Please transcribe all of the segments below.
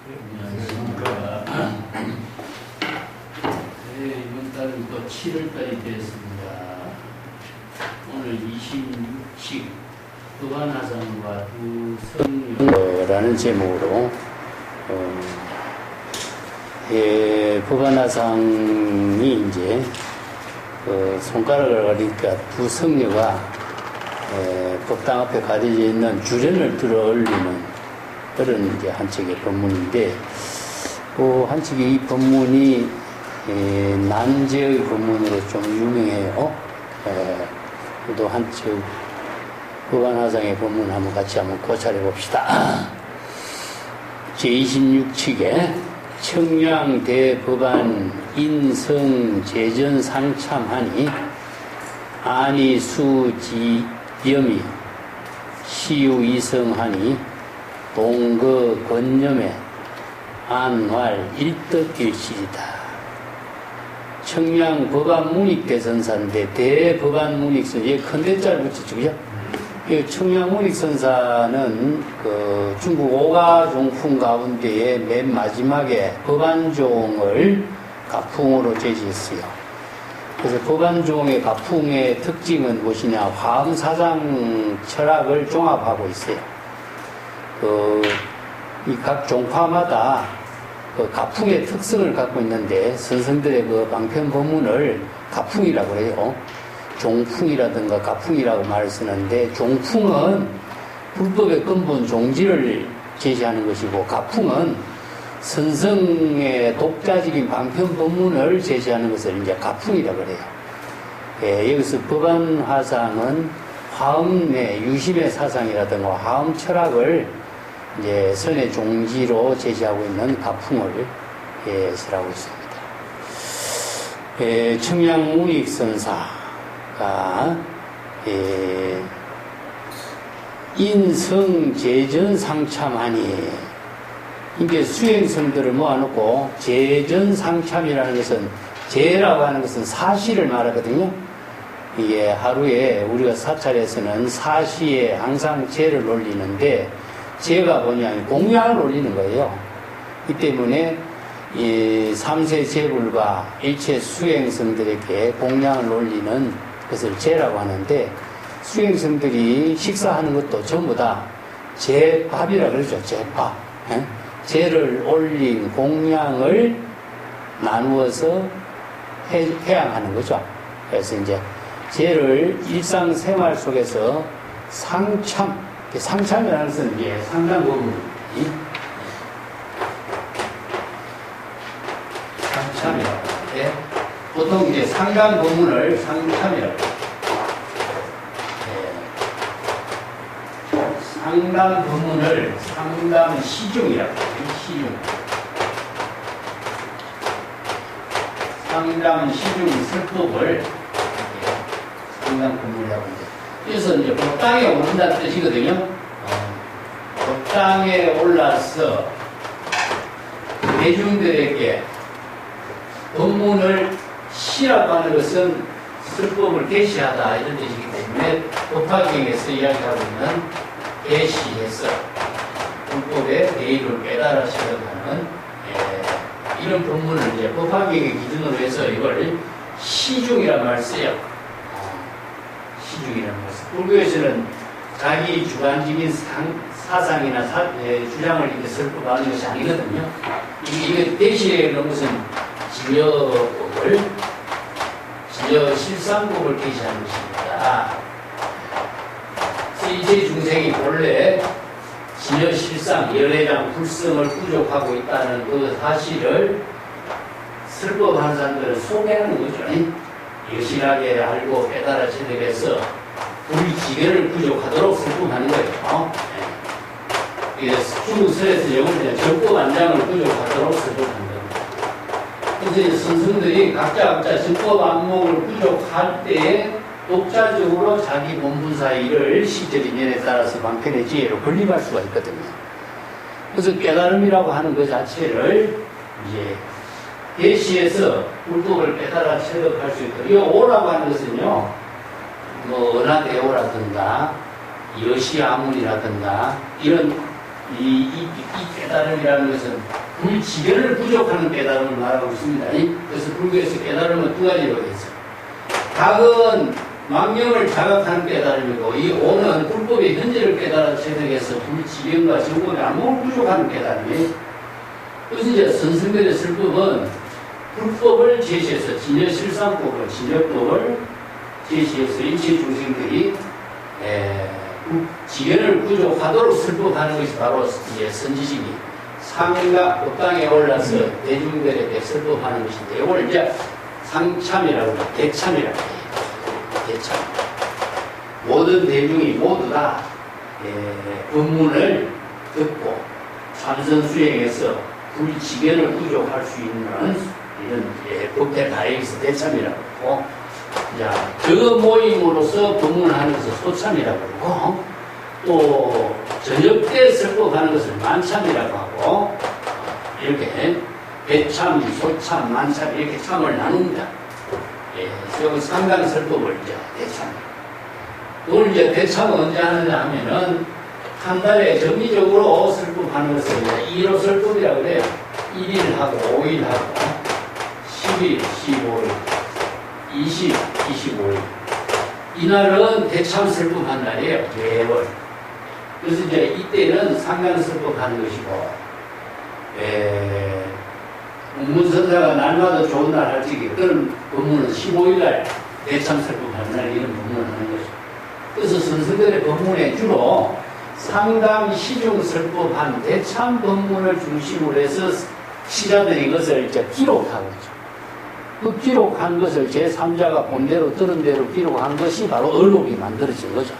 안녕하십니까. 네, 이번 달은 또 7월달이 되었습니다. 오늘 26칙 법안화상과 두성령라는 제목으로 법안화상이 이제 손가락을 가리니까 두 성녀가 법당 앞에 가려져 있는 주전을 들어 올리는 그런 이제 한 책의 법문인데, 한 책의 이 법문이 난제의 법문으로 좀 유명해요. 또 한 책 법안화상의 법문 한번 같이 한번 고찰해 봅시다. 제26칙에 청량대법안 인성재전상참하니 안이수지염이 시유이성하니 동거건념에 안활 일덕일실이다. 청량법안문익대선사인데 대법안문익선, 얘 큰 대자를 붙였죠, 그죠? 청량문익선사는 중국 오가종풍 가운데의 맨 마지막에 법안종을 가풍으로 제시했어요. 그래서 법안종의 가풍의 특징은 무엇이냐? 화엄사상 철학을 종합하고 있어요. 이 각 종파마다 가풍의 특성을 갖고 있는데, 선생들의 방편 법문을 가풍이라고 그래요. 종풍이라든가 가풍이라고 말을 쓰는데, 종풍은 불법의 근본 종지를 제시하는 것이고, 가풍은 선성의 독자적인 방편 법문을 제시하는 것을 이제 가풍이라고 그래요. 여기서 법안화상은 화엄의 유심의 사상이라든가 화엄 철학을 이제 선의 종지로 제시하고 있는 가풍을 설하고 있습니다. 청량문익선사가 인성재전상참하니, 이게 수행성들을 모아놓고 재전상참이라는 것은, 재라고 하는 것은 사시를 말하거든요. 이게 하루에 우리가 사찰에서는 사시에 항상 재를 올리는데, 재가 뭐냐, 공양을 올리는 거예요. 이 때문에 이 삼세 재불과 일체 수행성들에게 공양을 올리는 것을 재라고 하는데, 수행성들이 식사하는 것도 전부 다 재밥이라고 그러죠. 재밥. 재를 올린 공양을 나누어서 회양하는 거죠. 그래서 이제 재를 일상생활 속에서 상참이라는 것은 이제 상당 부분, 상참이라고 하는데, 보통 이제 상당 부분을 상참이라고 해요. 상당 부분을 상당 시중이라고 해요. 시중. 상당 시중 설법을 상당 부분이라고 해요. 그래서 이제 법당에 오른다는 뜻이거든요. 법당에 올라서 대중들에게 법문을 시라고 하는 것은 설법을 계시하다 이런 뜻이기 때문에 법화경에서 이야기하고 있는 계시해서 불법의 대의를 깨달아 실현하는 이런 법문을 이제 법화경의 기준으로 해서 이걸 시중이라는 말을 써요. 시중이라는 말씀. 불교에서는 자기 주관적인 사상이나 주장을 이렇게 설법하는 것이 아니거든요. 이게 대시라는 것은 진여실상법을 계시하는 것입니다. 이제 중생이 본래 진여실상, 열애장, 불성을 부족하고 있다는 그 사실을 설법하는 사람들은 소개하는 거죠. 여실하게 알고 깨달아 체득해서 우리 기계를 부족하도록 설법하는 거예요. 그래서 중국설에서 영어로 정법안장을 부족하도록 설법하는 거예요. 그래서 선생들이 각자 정법 안목을 부족할 때에 독자적으로 자기 본분사 일을 시절 인연에 따라서 방편의 지혜로 건립할 수가 있거든요. 그래서 깨달음이라고 하는 그 자체를 이제 계시에서 불법을 깨달아 체득할 수 있도록, 이 오라고 하는 것은요, 뭐 은하대오라든가 여시아문이라든가 이런 이 깨달음이라는 것은 불지견을 부족하는 깨달음을 말하고 있습니다. 그래서 불교에서 깨달음은 두 가지로 있어요. 닭은 망령을 자각하는 깨달음이고, 이 오는 불법의 현재를 깨달아 채택해서 불지견과 정법이 아무 부족하는 깨달음이에요. 그래서 이제 선생들의 설법은 불법을 제시해서 진여실상법을, 진여법을 제시해서 일체 중생들이 지견을 부족하도록 설법하는 것이 바로 이제 선지식이 상가 법당에 올라서 대중들에게 설법하는 것인데, 이걸 이제 상참이라고 해요. 대참이라고 해요. 대참. 모든 대중이 모두 다 법문을 듣고 참선 수행해서 불지견을 부족할 수 있는 이런 법대 다행에서 대참이라고 하고, 자, 그 모임으로서 법문하는 것을 소참이라고 하고, 또 저녁 때 설법하는 것을 만참이라고 하고, 이렇게 배참, 소참, 만참 이렇게 참을 나눕니다. 여기 상당 설법을 이제 대참. 그걸 이제 대참은 언제 하느냐 하면은 한 달에 정기적으로 설법하는 것을 이제 1호 설법이라고 그래요. 1일하고 5일하고 10일, 15일, 20, 25일. 이날은 대참 설법한 날이에요. 매월. 그래서 이제 이때는 상당 설법하는 것이고, 문선사가 날마다 좋은 날 할 적에 그런 법문은 15일날 대참 설법하는 날 이런 법문을 하는 거죠. 그래서 선생들의 법문에 주로 상당 시중 설법한 대참 법문을 중심으로 해서 시자들이 이것을 이제 기록하고 있죠. 그 기록한 것을 제3자가 본대로 들은 대로 기록한 것이 바로 어록이 만들어진 거죠.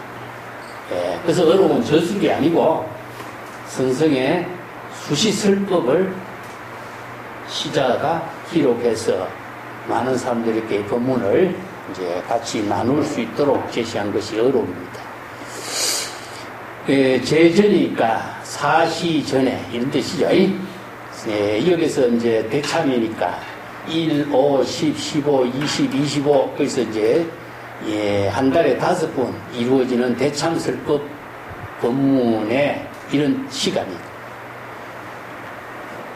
그래서 어록은 저술이 아니고 선성의 수시설법을 시자가 기록해서 많은 사람들에게 법문을 이제 같이 나눌 수 있도록 제시한 것이 어록입니다. 제전이니까 사시 전에 이런 뜻이죠. 여기서 이제 대참이니까 1, 5, 10, 15, 20, 25 그래서 이제 한 달에 5번 이루어지는 대참설법 법문의 이런 시간이에요.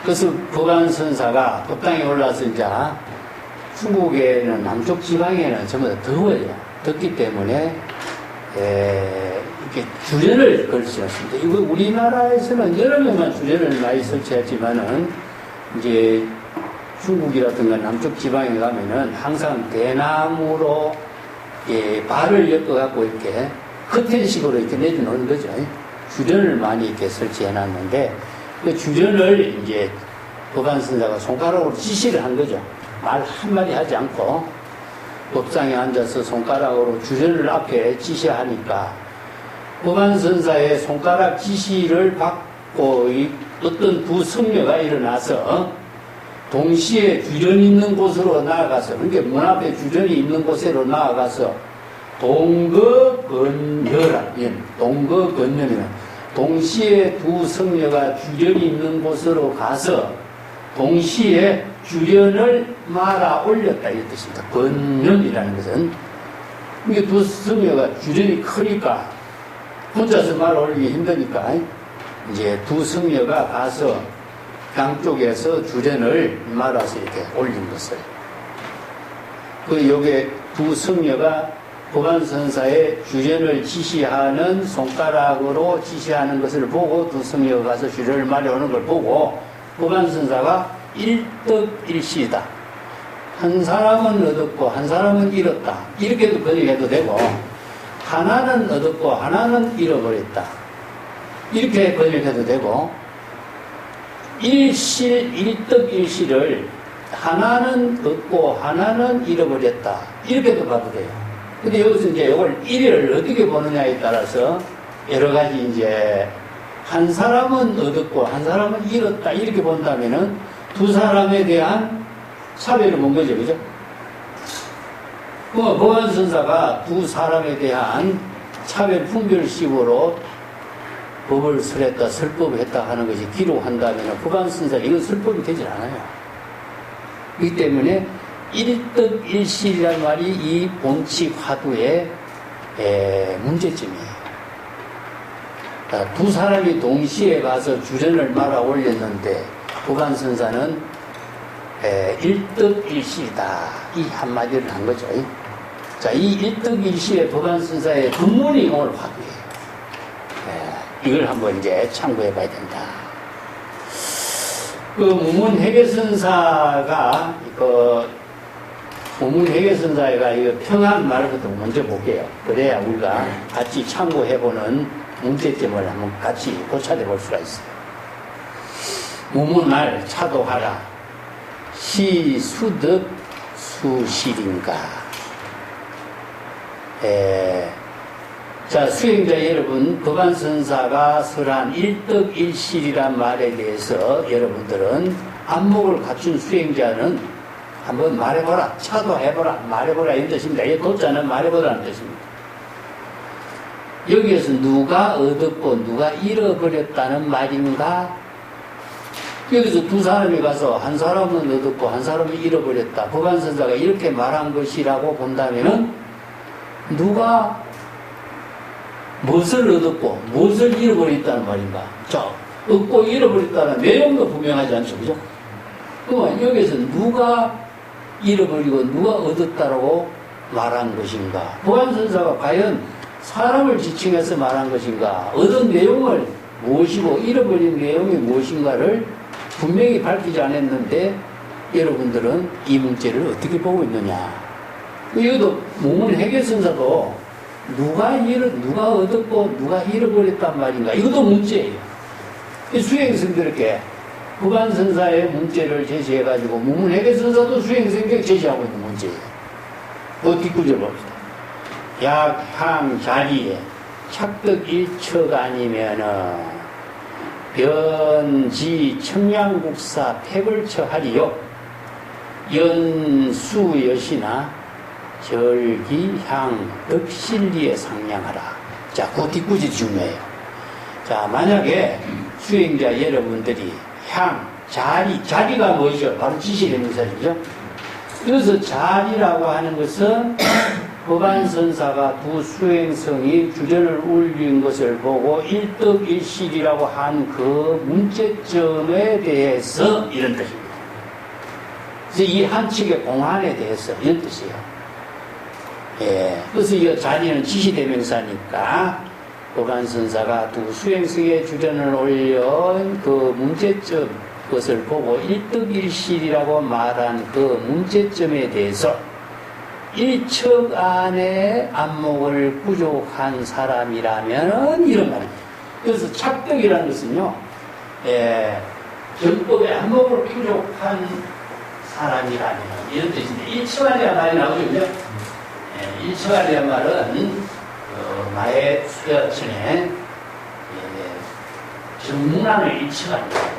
그래서 법안선사가 법당에 올라서 이제 중국에는 남쪽 지방에는 전부 다 더워요. 덥기 때문에 이렇게 주전을 걸치셨습니다. 이거 우리나라에서는 여름에만 주전을 많이 설치하지만은 이제 중국이라든가 남쪽 지방에 가면은 항상 대나무로 발을 엮어갖고 이렇게 커튼식으로 이렇게 내려놓는 거죠. 주전을 많이 이렇게 설치해 놨는데 그 주전을 이제 법안선사가 손가락으로 지시를 한 거죠. 말 한마디 하지 않고 법상에 앉아서 손가락으로 주전을 앞에 지시하니까 법안선사의 손가락 지시를 받고 어떤 두 성녀가 일어나서 동시에 주전이 있는 곳으로 나아가서, 그러니까 문 앞에 주전이 있는 곳으로 나아가서 동거건념이란 동시에 두 성녀가 주전이 있는 곳으로 가서 동시에 주전을 말아 올렸다 이 뜻입니다. 건념이라는 것은 이게 두 성녀가 주전이 크니까 혼자서 말아 올리기 힘드니까 이제 두 성녀가 가서 양쪽에서 주전을 말아서 이렇게 올린 것을 요게 두 성녀가 법안선사의 주전을 지시하는 손가락으로 지시하는 것을 보고 두 성녀가 가서 주전을 말해오는 걸 보고 법안선사가 일득일시다. 한 사람은 얻었고 한 사람은 잃었다. 이렇게도 번역해도 되고 하나는 얻었고 하나는 잃어버렸다. 이렇게 번역해도 되고 일득일시를 하나는 얻고 하나는 잃어버렸다. 이렇게도 봐도 돼요. 근데 여기서 이제 이걸 일을 어떻게 보느냐에 따라서 여러 가지 이제 한 사람은 얻었고 한 사람은 잃었다. 이렇게 본다면은 두 사람에 대한 차별을 본 거죠. 그죠? 법안선사가 두 사람에 대한 차별 분별식으로 법을 설했다, 설법을 했다 하는 것이 기록한다면 법안선사 이건 설법이 되질 않아요. 그렇기 때문에 일득일실이라는 말이 이 본칙 화두의 문제점이에요. 자, 두 사람이 동시에 가서 주전을 말아 올렸는데 법안선사는 일떡일실이다. 이 한마디를 한 거죠. 자, 이 일떡일실의 법안선사의 근문이 오늘 화두예요. 이걸 한번 이제 참고해 봐야 된다. 그 무문회계선사가 이거 평한 말부터 먼저 볼게요. 그래야 우리가 같이 참고해보는 문제점을 한번 같이 고찰해 볼 수가 있어요. 무문말 차도하라. 시수득 수실인가. 자, 수행자 여러분, 법안선사가 설한 일떡일실이란 말에 대해서 여러분들은 안목을 갖춘 수행자는 한번 말해보라, 차도해보라, 말해보라 이런 뜻입니다. 이 도자는 말해보라는 뜻입니다. 여기에서 누가 얻었고 누가 잃어버렸다는 말인가? 여기서 두 사람이 가서 한 사람은 얻었고 한 사람은 잃어버렸다. 법안선사가 이렇게 말한 것이라고 본다면은 누가 무엇을 얻었고 무엇을 잃어버렸다는 말인가? 자, 얻고 잃어버렸다는 내용도 분명하지 않죠, 그죠? 그러면 여기에서 누가 잃어버리고 누가 얻었다라고 말한 것인가? 법안선사가 과연 사람을 지칭해서 말한 것인가? 얻은 내용을 무엇이고 잃어버린 내용이 무엇인가를 분명히 밝히지 않았는데 여러분들은 이 문제를 어떻게 보고 있느냐? 이것도 무문회계선사도 누가 얻었고 누가 잃어버렸단 말인가? 이것도 문제예요. 수행성들에게 법안선사의 문제를 제시해가지고 무문회계선사도 수행성에게 제시하고 있는 문제예요. 그 뒷구절 봅시다. 약, 향, 자리에 착득 일처가 아니면은 변지 청량국사 폐벌처하리요. 연수 여시나 절기, 향, 덕실리에 상냥하라. 자, 그 뒷구절이 중요해요. 자, 만약에 수행자 여러분들이 향, 자리가 무엇이죠? 바로 지시대명사죠. 그래서 자리라고 하는 것은 법안선사가 두 수행성이 주전을 올린 것을 보고 일떡일실이라고 한 그 문제점에 대해서 이런 뜻입니다. 그래서 이 한 측의 공안에 대해서 이런 뜻이에요. 그래서 이 자리는 지시대명사니까 법안선사가 두 수행성의 주전을 올린 그 문제점, 그것을 보고 일떡일실이라고 말한 그 문제점에 대해서 일척 안에 안목을 부족한 사람이라면 이런 말입니다. 그래서 착득이라는 것은요, 정법에 안목을 부족한 사람이라면 이런 뜻인데, 일척 안이라는 말이 나오거든요. 일척 안이라는 말은 마의 수여천에 정문안을 일척 안이라고 합니다.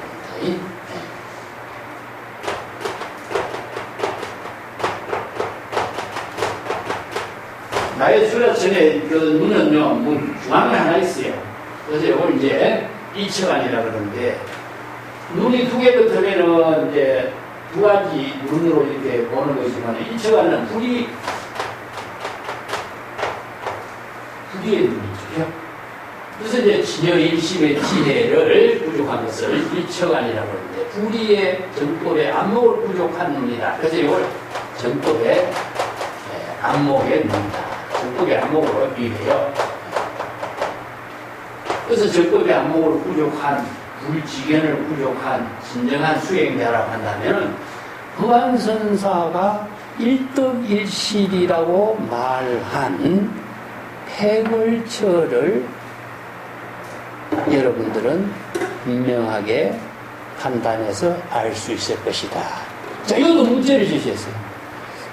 나의 수라천에 그 눈은요, 뭐 중앙에 하나 있어요. 그래서 이걸 이제 일척안이라 그러는데, 눈이 두 개 붙으면은 이제 두 가지 눈으로 이렇게 보는 것이지만, 일척안은 불이의 눈이죠. 그래서 이제 진여 일심의 지혜를 부족한 것을 일척안이라고 그러는데, 불이의 정법의 안목을 부족한 눈이다. 그래서 이걸 정법의 안목의 눈이다. 정법의 안목으로 비교해요. 그래서 정법의 안목으로 부족한, 불지견을 부족한 진정한 수행자라고 한다면 법안선사가 일떡일실이라고 말한 폐골처를 여러분들은 분명하게 판단해서 알 수 있을 것이다. 자, 이것도 문제를 제시했어요.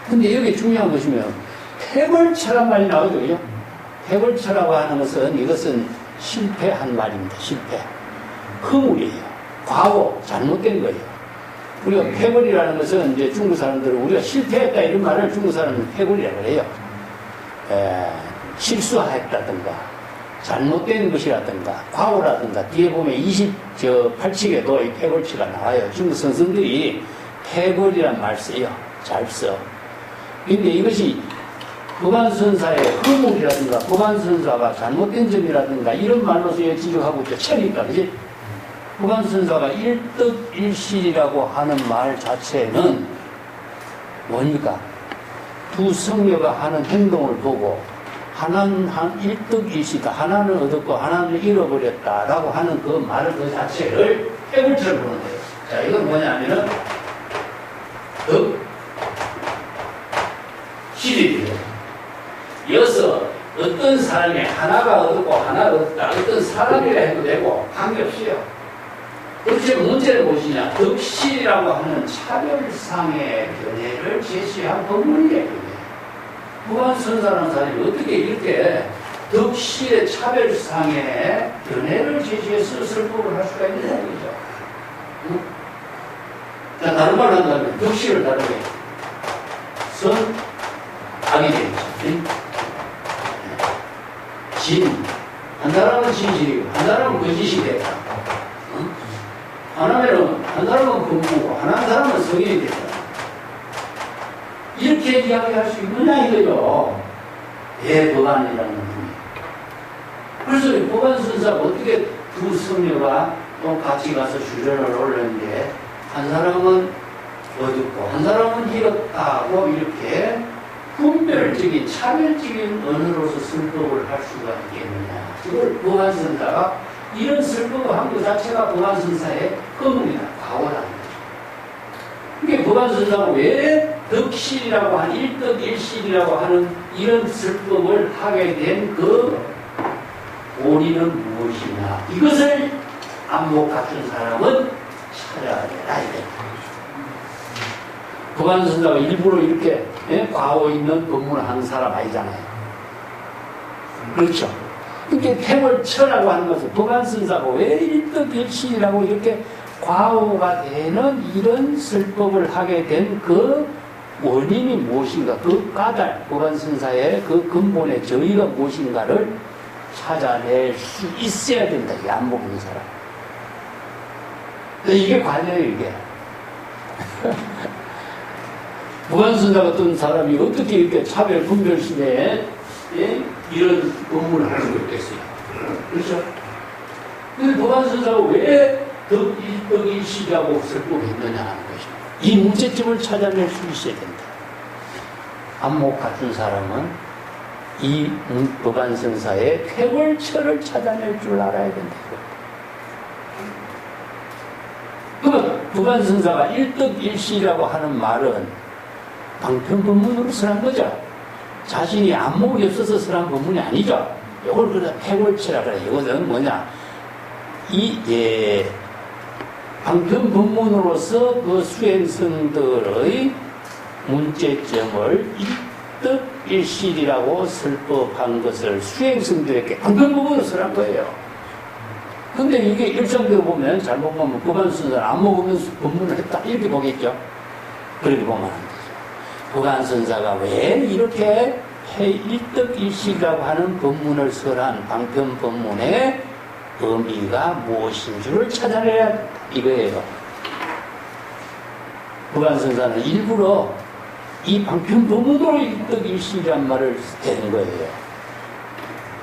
근데 여기 중요한 것이면 폐벌처란 말이 나오죠. 폐벌처라고 하는 것은 이것은 실패한 말입니다. 실패. 허물이에요. 과거, 잘못된 거예요. 우리가 폐벌이라는 것은 이제 중국 사람들은 우리가 실패했다 이런 말을 중국 사람은 폐벌이라고 해요. 실수했다든가, 잘못된 것이라든가, 과거라든가, 뒤에 보면 28칙에도 이 폐벌처가 나와요. 중국 선생들이 폐벌이란 말 써요. 잘 써. 근데 이것이 법안선사의 허물이라든가 법안선사가 잘못된 점이라든가 이런 말로서 지적하고 있죠. 처니까 그지? 법안선사가 일떡일실이라고 하는 말 자체는 뭡니까? 두 성녀가 하는 행동을 보고 하나는 일떡일시다. 하나는 얻었고 하나는 잃어버렸다라고 하는 그 말을 그 자체를 해물처럼 보는 거예요. 자, 이건 뭐냐면은 덕실이에요. 이어서 어떤 사람이 하나가 얻었고 하나가 얻었다. 어떤 사람이라 해도 되고 관계없어요. 그렇지 문제는 무엇이냐? 덕실이라고 하는 차별상의 견해를 제시한 법문이에요. 법안선사라는 사람이 어떻게 이렇게 덕실의 차별상의 견해를 제시해서 설법을 할 수가 있느냐 이거죠. 응? 자, 다른 말로 한다면 덕실을 다르게 선, 악이 되겠죠. 응? 진, 한 사람은 진실이고 한 사람은 거짓이 되다. 응? 한 사람은 범부고 한 사람은 성인이 되다. 이렇게 이야기할 수 있느냐 이거죠. 대법안이라는 분이. 그래서 법안선사가 어떻게 두 성녀가 또 같이 가서 주전을 올렸는데 한 사람은 얻었고 한 사람은 잃었다고 이렇게 분별적인 차별적인 언어로서 설법을 할 수가 있겠느냐. 그걸 법안선사가 이런 설법을 한 것 자체가 법안선사의 거문이다. 과오라는 거죠. 그게 법안선사가 왜 덕실이라고 하는 일떡일실이라고 하는 이런 설법을 하게 된 그 원인은 무엇이냐. 이것을 안목 같은 사람은 찾아야 된다. 법안선사가 일부러 이렇게 과오 있는 법문을 하는 사람 아니잖아요. 그렇죠. 그렇게 태월처라고 하는 것은 법안선사가 왜 일떡일실이라고 이렇게 과오가 되는 이런 설법을 하게 된 그 원인이 무엇인가, 그 까닭, 법안선사의 그 근본의 저의가 무엇인가를 찾아낼 수 있어야 된다. 이 안목 있는 사람. 이게 관여예요, 이게. 법안선사 같은 사람이 어떻게 이렇게 차별 분별 시대에 이런 법문을 할 수가 있겠어요. 그렇죠? 근데 법안선사가 왜 덕일시라고 설법했느냐 하는 것입니다. 이 문제점을 찾아낼 수 있어야 된다. 안목 같은 사람은 이 법안선사의 쾌월처를 찾아낼 줄 알아야 된다. 그러면 법안선사가 일떡일시라고 하는 말은 방편법문으로 설한 거죠. 자신이 안목이 없어서 설한 법문이 아니죠. 이걸 그래 쾌월처라 그래. 이것은 뭐냐? 방편법문으로서 그 수행성들의 문제점을 일떡일실이라고 설법한 것을 수행성들에게 방편법문으로 설한 거예요. 근데 이게 일상적으로 보면 잘못 보면 법안선사는 안목 없는 법문을 했다 이렇게 보겠죠. 그렇게 보면 안 되죠. 법안선사가 왜 이렇게 일떡일실이라고 하는 법문을 설한 방편법문의 의미가 무엇인 줄을 찾아내야 된다. 이거예요. 법안선사는 일부러 이 방편법문으로 일떡일실이란 말을 대는 거예요.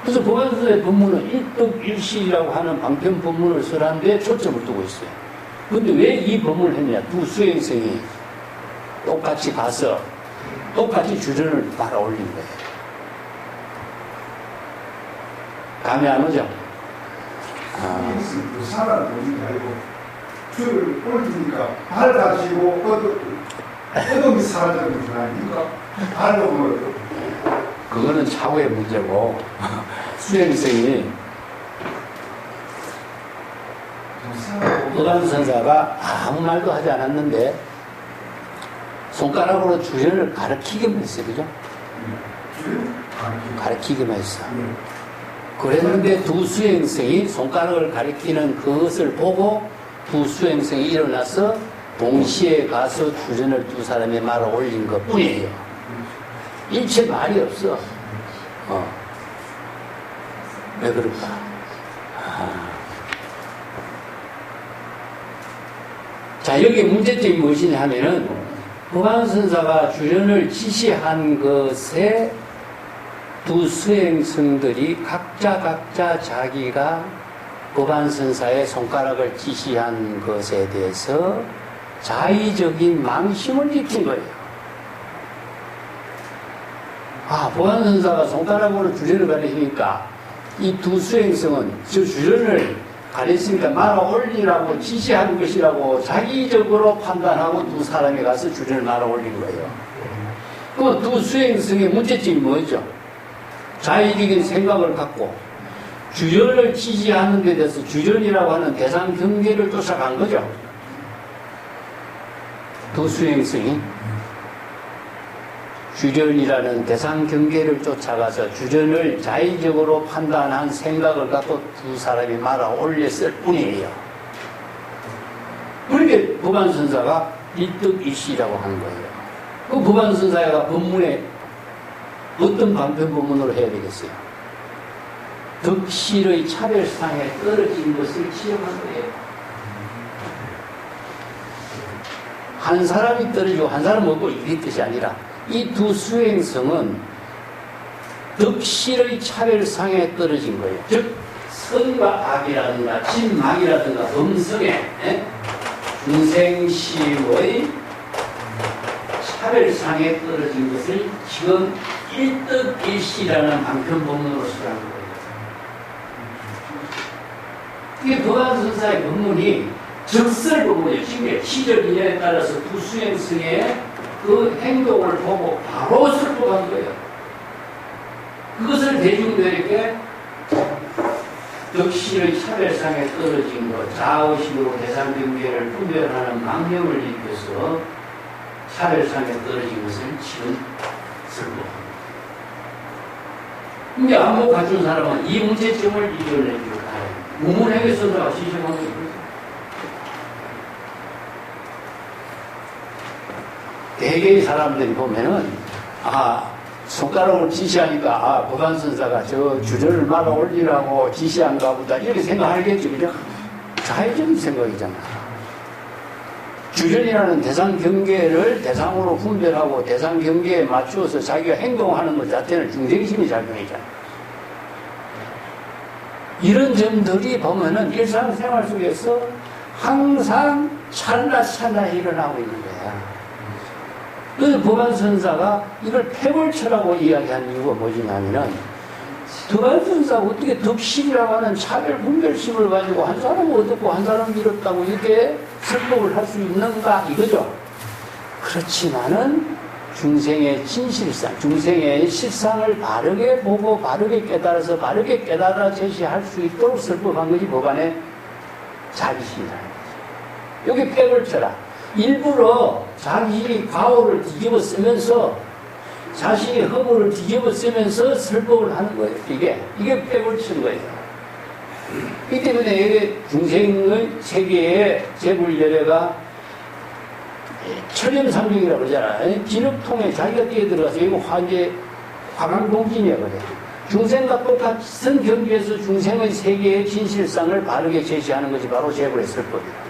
그래서 법안선사의 법문은 일떡일실이라고 하는 방편법문을 설한 데 초점을 두고 있어요. 그런데 왜 이 법문을 했냐? 두 수행생이 똑같이 가서 똑같이 주전을 말아 올린 거예요. 감이 안 오죠? 사람 보는 게 아니고 줄을 올리니까 발 다치고 어둠이 사라지는 건 아닙니까? 발로 보면 그거는 차후의 문제고 수행생이 법안선사가 아무 말도 하지 않았는데 손가락으로 주전을 가르치기만 했어요. 그죠? 가르치기만 했어. 그랬는데 두 수행생이 손가락을 가리키는 그것을 보고 두 수행생이 일어나서 동시에 가서 주전을 두 사람이 말아 올린 것 뿐이에요. 일체 말이 없어. 왜 그럴까? 자, 여기 문제점이 무엇이냐 하면은 법안선사가 주전을 지시한 것에 두 수행승들이 각자 자기가 법안선사의 손가락을 지시한 것에 대해서 자의적인 망심을 느낀 거예요. 아, 법안선사가 손가락으로 주전을 가리키니까 이 두 수행승은 저 주전을 가렸으니까 말아 올리라고 지시한 것이라고 자기적으로 판단하고 두 사람이 가서 주전을 말아 올린 거예요. 그 두 수행승의 문제점이 뭐죠? 자의적인 생각을 갖고 주전을 지시하는 데 대해서 주전이라고 하는 대상 경계를 쫓아간 거죠. 두 수행승이 주전이라는 대상 경계를 쫓아가서 주전을 자의적으로 판단한 생각을 갖고 두 사람이 말아 올렸을 뿐이에요. 그렇게 법안선사가 일득일시라고 하는 거예요. 그 법안선사가 법문에 어떤 방편법문으로 해야 되겠어요? 덕실의 차별상에 떨어진 것을 지적한 거예요. 한 사람이 떨어지고 한 사람은 없고 이 뜻이 아니라 이 두 수행성은 덕실의 차별상에 떨어진 거예요. 즉 선과 악이라든가 진망이라든가 범성에 중생심의 차별상에 떨어진 것을 지금 일득일시라는 방편법문으로 설한 거예요. 이게 법안선사의 법문이 적설법문이에요. 지금 시절 인연에 따라서 두 수행성의 그 행동을 보고 바로 설법한 거예요. 그것을 대중들에게 덕실의 차별상에 떨어진 것, 자의식으로 대상경계를 분별하는 망명을 일으켜서 차별상에 떨어진 것을 지금 설법합니다. 근데 안목 갖춘 사람은 이 문제점을 이겨내기로 가요. 무문행에서도 지적하는 거예요. 대개의 사람들이 보면은, 손가락으로 지시하니까, 법안선사가 저 주전을 말아 올리라고 지시한가 보다, 이렇게 생각하겠죠. 그죠? 자의적인 생각이잖아. 주전이라는 대상 경계를 대상으로 분별하고 대상 경계에 맞추어서 자기가 행동하는 것 자체는 중생심이 작용이잖아. 이런 점들이 보면은 일상생활 속에서 항상 찰나찰나 일어나고 있는 거야. 그래서 법안선사가 이걸 패골처라고 이야기하는 이유가 뭐냐면은 법안선사가 어떻게 덕실이라고 하는 차별 분별심을 가지고 한 사람은 어떻고 한 사람은 이렇다고 이렇게 설법을 할 수 있는가 이거죠. 그렇지만은 중생의 진실상, 중생의 실상을 바르게 보고 바르게 깨달아서 바르게 깨달아 제시할 수 있도록 설법한 것이 법안의 자기신이라는 거죠. 여기 패골처라. 일부러 자기 가오를 뒤집어 쓰면서 자신의 허물을 뒤집어 쓰면서 설법을 하는 거예요. 이게 패골치는 거예요. 이 때문에 이게 중생의 세계의 재불열애가 철렴상중이라고 그러잖아요. 진흙통에 자기가 뛰어들어가서 이거 화강동진이거든요. 중생과 똑같은 경지에서 중생의 세계의 진실상을 바르게 제시하는 것이 바로 재불의 설법이에요.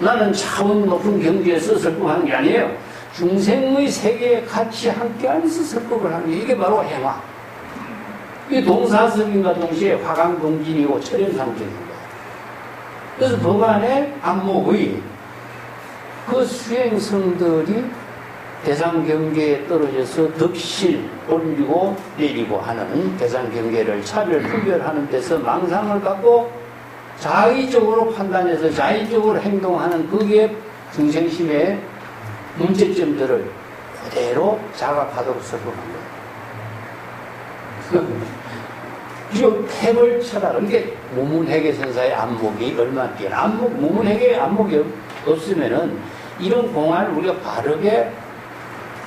나는 차원 높은 경지에서 설법하는 게 아니에요. 중생의 세계에 같이 함께 안에서 설법을 하는 게 이게 바로 행화. 이 동사석인과 동시에 화강동진이고 철연상정인 거예요. 그래서 법안의 안목의 그 수행성들이 대상 경계에 떨어져서 덕실 올리고 내리고 하는 대상 경계를 차별 분별하는 데서 망상을 갖고 자의적으로 판단해서 자의적으로 행동하는 그게 중생심의 문제점들을 그대로 자각하도록 설법한 거예요. 이 패벌처라. 이게 무문회계선사의 안목이 얼마나 뛰어나. 무문회계의 안목이 없으면은 이런 공안을 우리가 바르게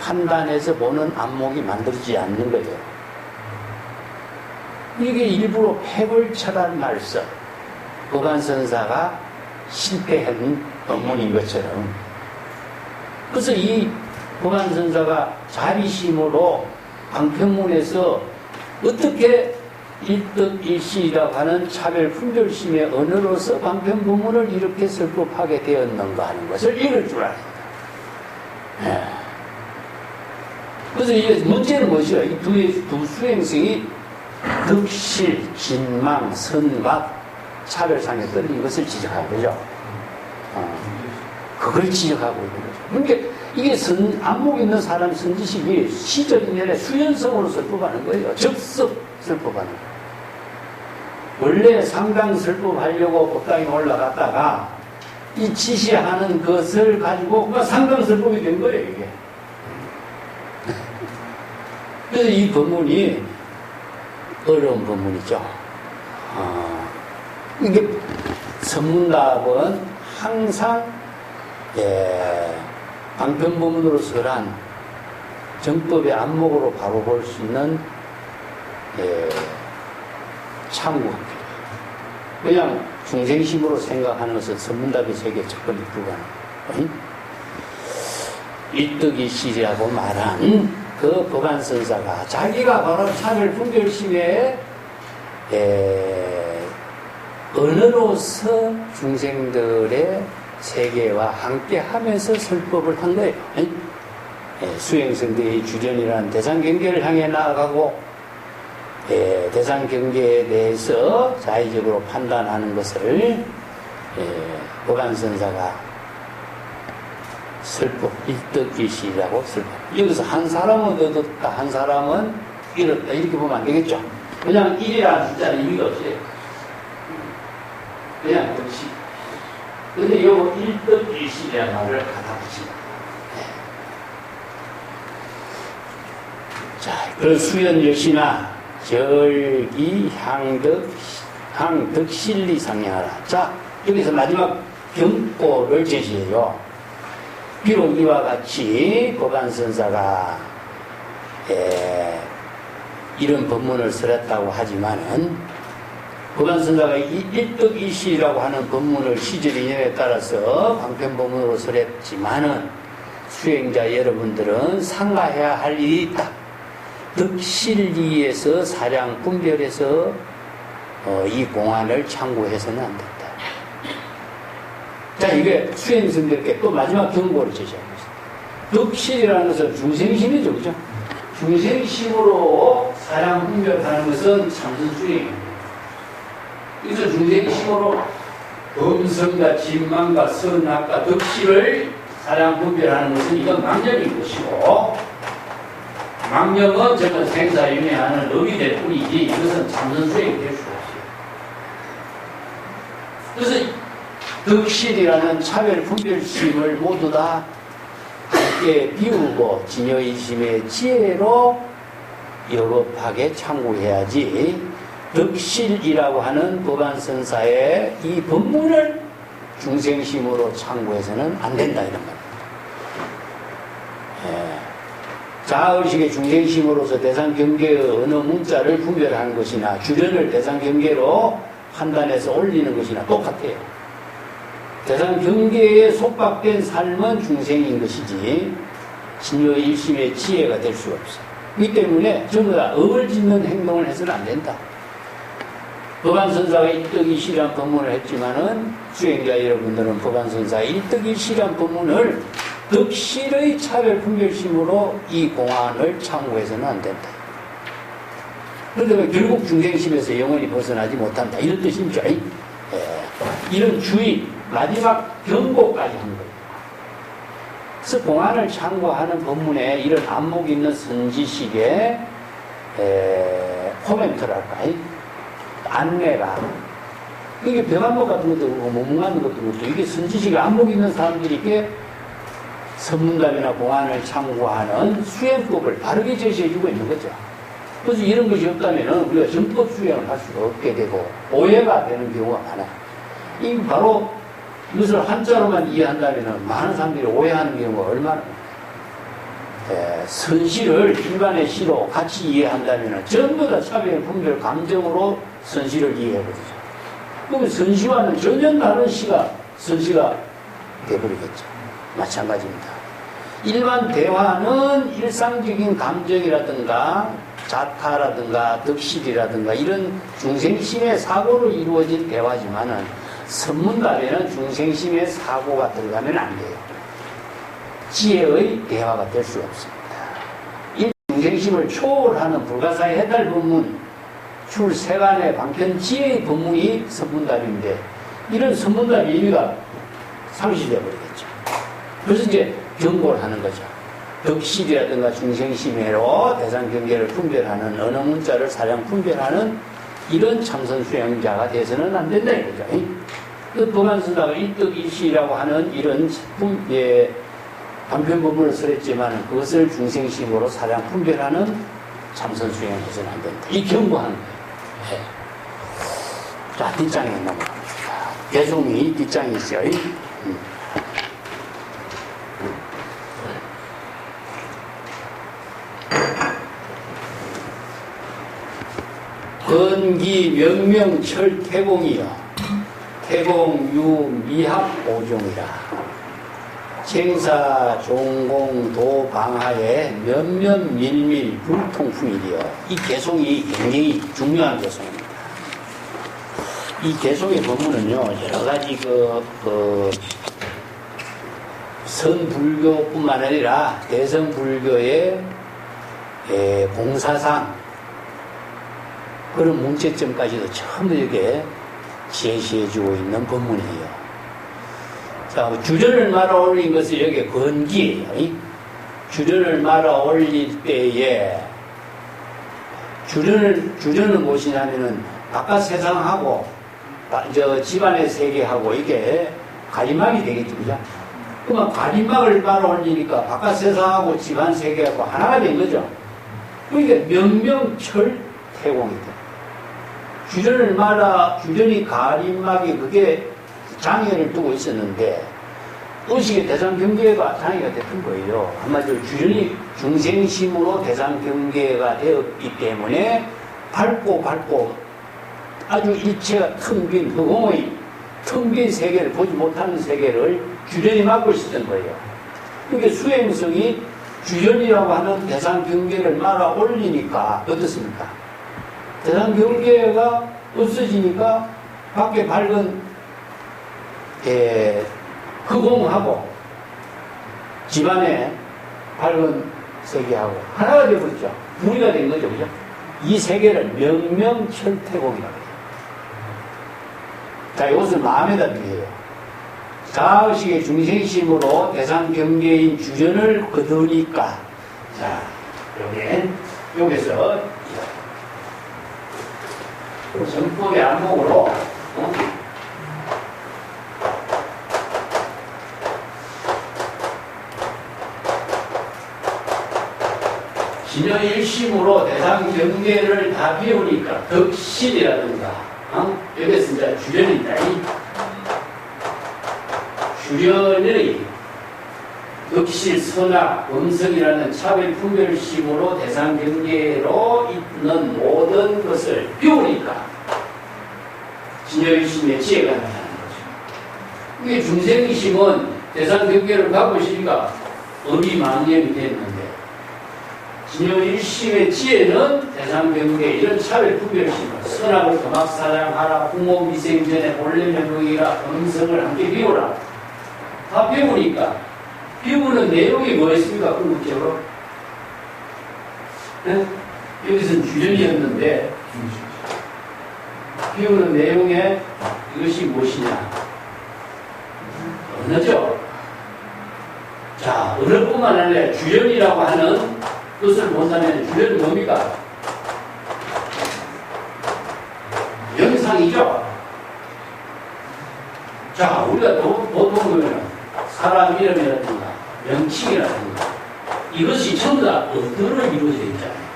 판단해서 보는 안목이 만들어지지 않는 거예요. 이게 일부러 패벌처란 말씀. 법안선사가 실패한 법문인 것처럼. 그래서 이 법안선사가 자비심으로 방편문에서 어떻게 일득일시라고 하는 차별 분별심의 언어로서 방편문을 이렇게 설법하게 되었는가 하는 것을 읽을 줄 알아야 된다. 그래서 이게 문제는 무엇이야? 이 두 수행성이 덕실, 진망, 선각, 차별상에 떨어진 것을 지적하는 거죠. 그걸 지적하고 있는 거죠. 그러니까 이게 안목 있는 사람 선지식이 시적 인연의 수연성으로 설법하는 거예요. 적습 설법하는 거예요. 원래 상당 설법하려고 법당에 올라갔다가 이 지시하는 것을 가지고 상당 설법이 된 거예요, 이게. 그래서 이 법문이 어려운 법문이죠. 이게 선문답은 항상 방편법문으로 설한 정법의 안목으로 바로 볼 수 있는 참고가 필요해요. 그냥 중생심으로 생각하는 것은 선문답의 세계 접근이 불가능해요. 일득이시라고 말한 그 법안선사가 자기가 바로 차별 분별심에 언어로서 중생들의 세계와 함께 하면서 설법을 한 거예요. 수행성대의 주전이라는 대상경계를 향해 나아가고 대상경계에 대해서 자의적으로 판단하는 것을 법안선사가 설법, 일득일시라고 설법. 여기서 한 사람은 얻었다, 한 사람은 잃었다, 이렇게 보면 안 되겠죠. 그냥 1이라는 숫자는 의미가 없어요. 그냥 그렇지. 근데 요 일득일시라는 말을 갖다 붙입니다. 자, 그런 수연 역시나 절기, 향덕, 실리 상향하라. 자, 여기서 마지막 경고를 제시해요. 비록 이와 같이 법안선사가 이런 법문을 설했다고 하지만은 법안선사가 일득일시라고 하는 법문을 시절 인연에 따라서 방편법문으로 설했지만은 수행자 여러분들은 상가해야 할 일이 있다. 덕실리에서 사량 분별해서 이 공안을 참고해서는 안 된다. 자, 이게 수행성들께 또 마지막 경고를 제시하고 있습니다. 덕실이라는 것은 중생심이죠, 그죠? 중생심으로 사량 분별하는 것은 참선 수행입니다. 그래서 중생심으로 범성과 진망과 선악과 덕실을 사량 분별하는 것은 이건 망념인 것이고, 망념은 저는 생사윤회하는 업이 될 뿐이지 이것은 참선 수행이 될 수가 없어요. 그래서 덕실이라는 차별 분별심을 모두 다 함께 비우고 진여이심의 지혜로 여겁하게 참고해야지 덕실이라고 하는 법안선사의 이 법문을 중생심으로 참고해서는 안 된다 이런 말입니다. 자의식의 중생심으로서 대상경계의 어느 문자를 분별하는 것이나 주변을 대상경계로 판단해서 올리는 것이나 똑같아요. 대상경계에 속박된 삶은 중생인 것이지 진여일심의 지혜가 될 수가 없어요. 이 때문에 전부 다 업을 짓는 행동을 해서는 안 된다. 법안선사가 일득일시란 법문을 했지만은 수행자 여러분들은 법안선사 일득일시란 법문을 덕실의 차별 분별심으로 이 공안을 참고해서는 안 된다. 그런데 결국 중생심에서 영원히 벗어나지 못한다. 이런 뜻이죠. 이런 주의, 마지막 경고까지 한 거예요. 그래서 공안을 참고하는 법문에 이런 안목 있는 선지식의 코멘트랄까, 안내가, 이게 병안목 같은 것도 그렇고, 몸무가는 것도 그렇고, 이게 선지식의 안목 있는 사람들이 이렇게 선문답이나 공안을 참고하는 수행법을 바르게 제시해주고 있는 거죠. 그래서 이런 것이 없다면 우리가 정법 수행을 할 수가 없게 되고 오해가 되는 경우가 많아요. 이 바로 이것을 한자로만 이해한다면 많은 사람들이 오해하는 경우가 얼마나 선시를 일반의 시로 같이 이해한다면 전부 다 차별, 분별, 감정으로 선시를 이해하거든요. 그러면 선시와는 전혀 다른 시가 선시가 되어버리겠죠. 마찬가지입니다. 일반 대화는 일상적인 감정이라든가 자타라든가 덕실이라든가 이런 중생심의 사고로 이루어진 대화지만은 선문답에는 중생심의 사고가 들어가면 안 돼요. 지혜의 대화가 될 수가 없습니다. 중생심을 초월하는 불가사의 해탈 법문, 출세간의 방편지의 법문이 선문답인데, 이런 선문답 의미가 상실되어 버리겠죠. 그래서 이제 경고를 하는 거죠. 덕실이라든가 중생심해로 대상 경계를 분별하는, 어느 문자를 사량 분별하는 이런 참선 수행자가 돼서는 안 된다 이거죠. 그 법안선다가 일득일시라고 하는 이런 단편 법문을 써했지만 그것을 중생심으로 사량 분별하는 참선 수행을 해서는 안 된다. 이 경고하는 거예요. 네. 자, 뒷장에 넘어갑니다. 개송이 뒷장이 있어요. 건기 명명철 태공이여 태공유 미합 오종이라 생사 종공 도방하에 면면 밀밀 불통풍이리여. 이 개송이 굉장히 중요한 개송입니다. 이 개송의 법문은요 여러 가지 선불교뿐만 아니라 대성불교의 공사상 그런 문제점까지도 전부 이렇게 제시해주고 있는 법문이에요. 자, 주전을 말아 올린 것을 여기 건기예요. 주전을 말아 올릴 때에 주전은 무엇이냐면은 바깥 세상하고 집안의 세계하고 이게 가림막이 되겠죠, 그죠? 그러면 가림막을 말아 올리니까 바깥 세상하고 집안 세계하고 하나가 된 거죠. 그러니까 명명철태공이다. 주전이 가림막이 그게 장애를 두고 있었는데, 의식의 대상 경계가 장애가 됐던 거예요. 한마디로 주전이 중생심으로 대상 경계가 되었기 때문에 밝고 아주 일체가 텅 빈 허공의 텅 빈 세계를 보지 못하는 세계를 주전이 막고 있었던 거예요. 그게 수행성이 주전이라고 하는 대상 경계를 말아 올리니까 어떻습니까? 대상 경계가 없어지니까 밖에 밝은 허공하고 집안에 밝은 세계하고 하나가 되어버렸죠. 분리가 된 거죠, 그죠? 이 세계를 명명철태공이라고 해요. 자, 이것을 마음에다 비해요. 자의식의 중생심으로 대상 경계인 주전을 거두니까, 자, 여기서 정법의 안목으로 진여일심으로 대상 경계를 다 비우니까 덕실이라든가 여기서 이제 주련이 있다. 주련의 덕실, 선악, 음성이라는 차별 분별심으로 대상 경계로 있는 모든 것을 비우니까 진여일심의 지혜가 나타나는 거죠. 이게 중생의심은 대상 경계를 갖고 있으니까 어미망령이 됐는데, 진여일심의 지혜는 대상 경계 이런 차별 분별심을 선악을 도막사장하라, 부모미생전에 본래명령이라, 음성을 함께 비우라. 다 비우니까 비우는 내용이 뭐였습니까? 궁극적으로 여기서는 주전이었는데 비우는 내용에 이것이 무엇이냐? 언어죠. 자, 언어뿐만 아니라 주전이라고 하는 뜻을 본다면 주전은 뭡니까? 명상이죠. 자, 우리가 보통 보면 사람 이름이라든가 명칭이라든가 이것이 전부 다 언어로 이루어져 있잖아요.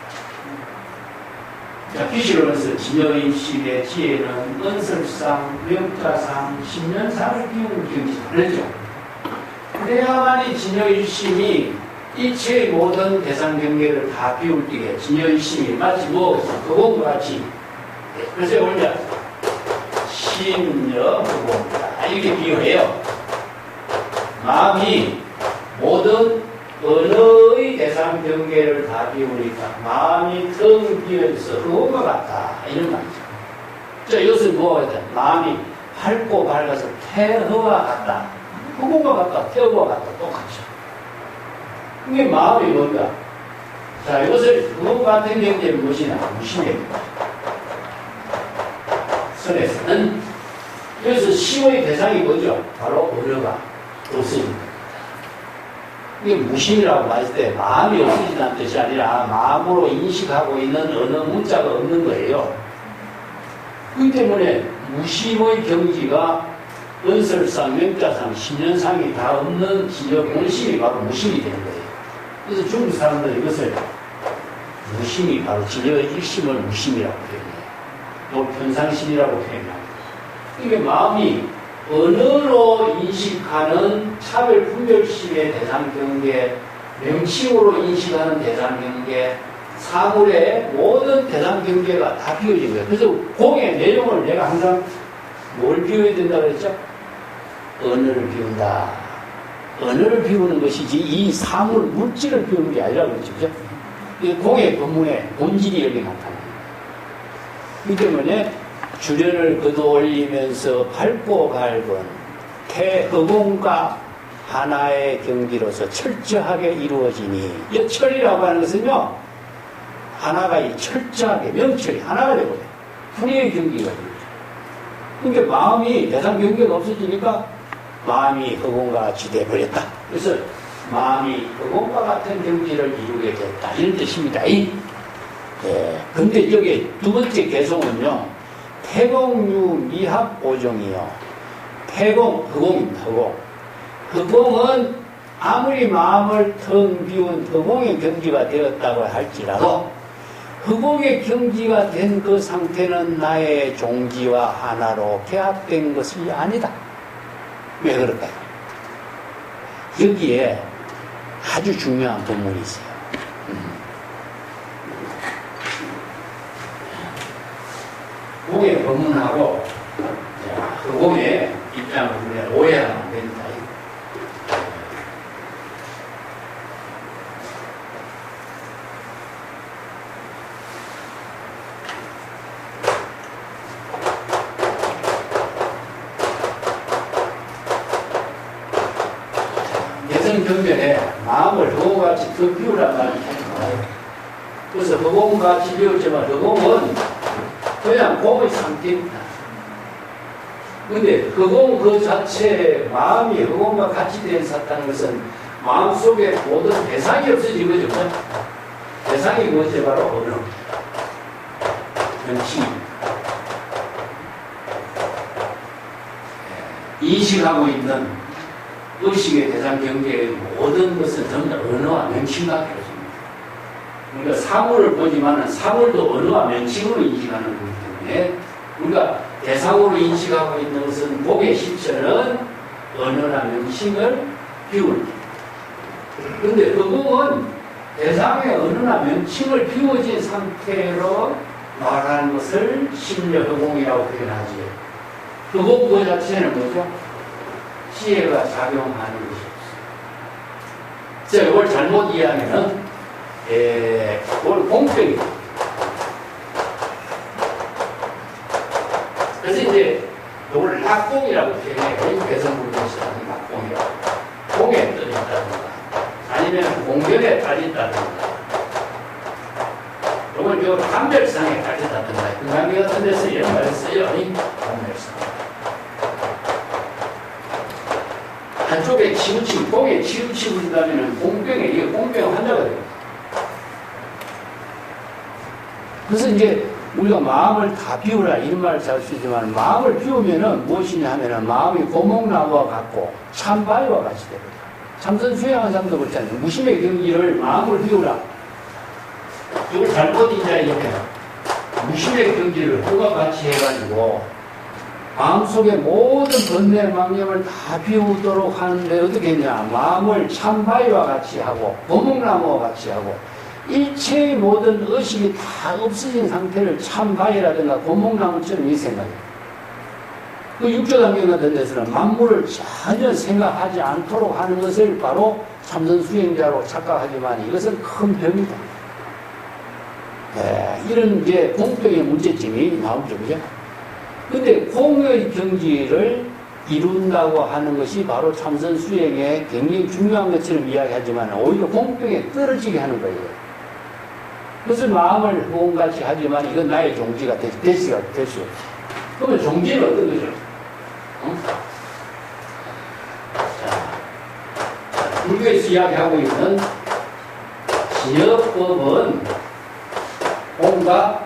자, 기시론에서 진여일심의 지혜는 은설상, 명자상, 신년상을 비우는 기억이 다르죠. 그래야만이 진여일심이 일체의 모든 대상 경계를 다 비울 때에 진여일심이 마치 그것과 같이, 그래서 올려 심여 그것입니다. 이렇게 비유해요. 마음이 모든 언어의 대상 경계를 다 비우니까 마음이 텅 비어있어 그것과 같다, 이런 말이죠. 자, 이것은 뭐가 같다? 마음이 밝고 밝아서 태허와 같다, 그것과 같다, 태허와 같다, 똑같죠. 이게 마음이 뭔가 자, 이것을 그것 같은 경제는 무엇이냐? 무심의 선에서는 그래서 심의 대상이 뭐죠? 바로 언어가 없어집니다. 이게 무심이라고 말할 때 마음이 없어진다는 뜻이 아니라 마음으로 인식하고 있는 언어 문자가 없는 거예요. 그렇기 때문에 무심의 경지가 은설상, 명자상, 신년상이 다 없는 진여 본심이 바로 무심이 되는 거예요. 그래서 중국 사람들은 이것을 무심이 바로 진여 일심을 무심이라고 표현해요. 또 편상심이라고 표현합니다. 이게 마음이 언어로 인식하는 차별 분별심의 대상 경계, 명칭으로 인식하는 대상 경계, 사물의 모든 대상 경계가 다 비워진 거예요. 그래서 공의 내용을 내가 항상 뭘 비워야 된다고 그랬죠? 언어를 비운다. 언어를 비우는 것이지 이 사물, 물질을 비우는 게 아니라고 그랬죠. 그죠? 이 공의 본문의 본질이 여기 나타납니다. 이 때문에 주련을 거두올리면서 밟고 밟은 태허공과 하나의 경기로서 철저하게 이루어지니, 이 철이라고 하는 것은요, 하나가 이 철저하게 명철이 하나가 되거든요. 분의 경기가 되죠. 그러니까 마음이 대상 경계가 없어지니까 마음이 허공과 같이 돼버렸다. 그래서 마음이 허공과 같은 경지를 이루게 됐다. 이런 뜻입니다. 근데 여기 두 번째 개성은요, 태공유 미합 오종이요. 태공, 허공입니다. 허공. 허공은 아무리 마음을 텅 비운 허공의 경지가 되었다고 할지라도 허공의 경지가 된 그 상태는 나의 종지와 하나로 개합된 것이 아니다. 왜 그럴까요? 여기에 아주 중요한 부분이 있어요. 공의 법문하고 허공의 입장을 우리가 오해하면 안 됩니다. 개성경전에 마음을 허공같이 더 비우란 말이 나와요. 그래서 허공같이 비웠지만 허공은 그냥 공의 상태입니다. 근데 허공 그 자체, 마음이 허공과 같이 된 사탄 것은 마음속에 모든 대상이 없어진 거죠. 대상이 무엇이 바로 언어, 명칭입니다. 인식하고 있는 의식의 대상 경계의 모든 것은 전부 다 언어와 명칭과 이루어집니다. 그러니까 사물을 보지만은 사물도 언어와 명칭으로 인식하는 거기 때문에 우리가 대상으로 인식하고 있는 것은 복의 실체는 언어나 명칭을 비울 때. 그런데 허공은 대상의 언어나 명칭을 비워진 상태로 말하는 것을 심려 허공이라고 표현하지. 허공 그 자체는 뭐죠? 지혜가 작용하는 것이 없어요. 자, 이걸 잘못 이해하면은, 오늘 공평이. 그래서 이제, 이걸 낙공이라고 표현해요. 개성부를 것이라는 낙공이라고. 공에 떨어진다든가, 아니면 공견에 딸린다든가, 이걸 요 감별상에 딸린다든가, 그 강의 같은 데서 이런 말을 써요. 감별상. 한쪽에 치우치고, 공에 치우치고 있다면 공병에, 이게 공병 환자가 돼요. 그래서 이제 우리가 마음을 다 비우라 이런 말을 잘 쓰지만 마음을 비우면은 무엇이냐 하면은 마음이 고목나무와 같고 참바위와 같이 됩니다. 참선 수행하는 사람도 그렇잖아요. 무심의 경지를 마음을 비우라. 이걸 잘못 이제 이렇게 무심의 경지를 그와 같이 해가지고 마음속에 모든 번뇌 망념을 다 비우도록 하는데 어떻게 했냐. 마음을 참바위와 같이 하고 고목나무와 같이 하고 일체의 모든 의식이 다 없어진 상태를 참바위라든가 고목나무처럼 이 생각이에요. 그 육조단경 같은 데서는 만물을 전혀 생각하지 않도록 하는 것을 바로 참선 수행자로 착각하지만 이것은 큰 병이다. 이런 이제 공병의 문제점이 나오죠. 그죠? 근데 공의 경지를 이룬다고 하는 것이 바로 참선 수행에 굉장히 중요한 것처럼 이야기하지만 오히려 공병에 떨어지게 하는 거예요. 그래서 마음을 호응같이 하지만 이건 나의 종지가 될 수가 없어. 그러면 종지는 어떤 거죠? 어? 자, 불교에서 이야기하고 있는 진여법은 공과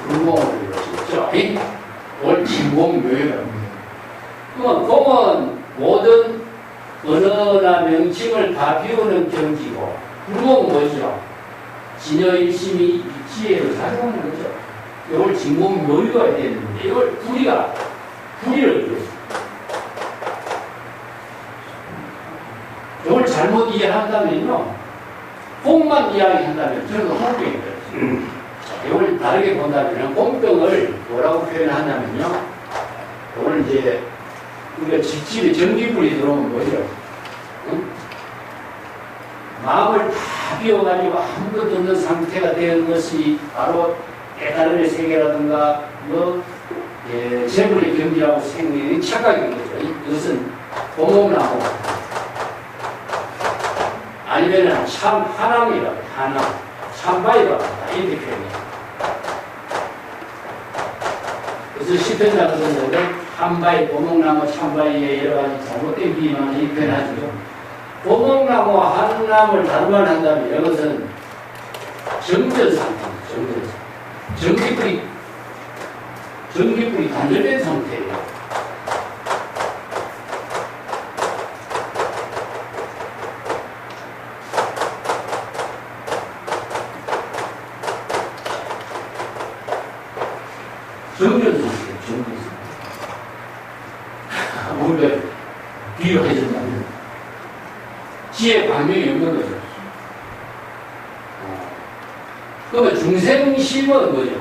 불공을 이루어지죠. 오늘 진공묘예요. 그러면 공은 모든 언어나 명칭을 다 비우는 경지고, 불공은 뭐죠? 진여일심이 지혜로 작용하는 거죠. 이걸 진공묘유가 되는데, 이걸 불의를 이루어요. 이걸 잘못 이해한다면요, 공만 이야기한다면 저는 공병이 돼요. 이걸 다르게 본다면 공병을 뭐라고 표현하냐면요, 이걸 이제 우리가 집집에 전기불이 들어오면 뭐죠? 응? 마음을 다 비워가지고 아무것도 없는 상태가 되는 것이 바로 깨달음의 세계라든가 재물의 경지라고 생기는 착각인 거죠. 이것은 공업나무 아니면 참 하남이라고, 하남, 참바이라고 이렇게 표현해요. 그래서 시편자 같은 경우는 한바이, 고목나무, 참바이에 여러 가지 잘못된 비만을 이 표현하죠. 고목나무, 한남을 다루만 한다면 이것은 정전 상태입니다. 전기불이 단절된 상태예요. 정전 상태. 우리가 비유해준다면 지혜 방명이 없는 거죠. 그러면 중생심은 뭐죠?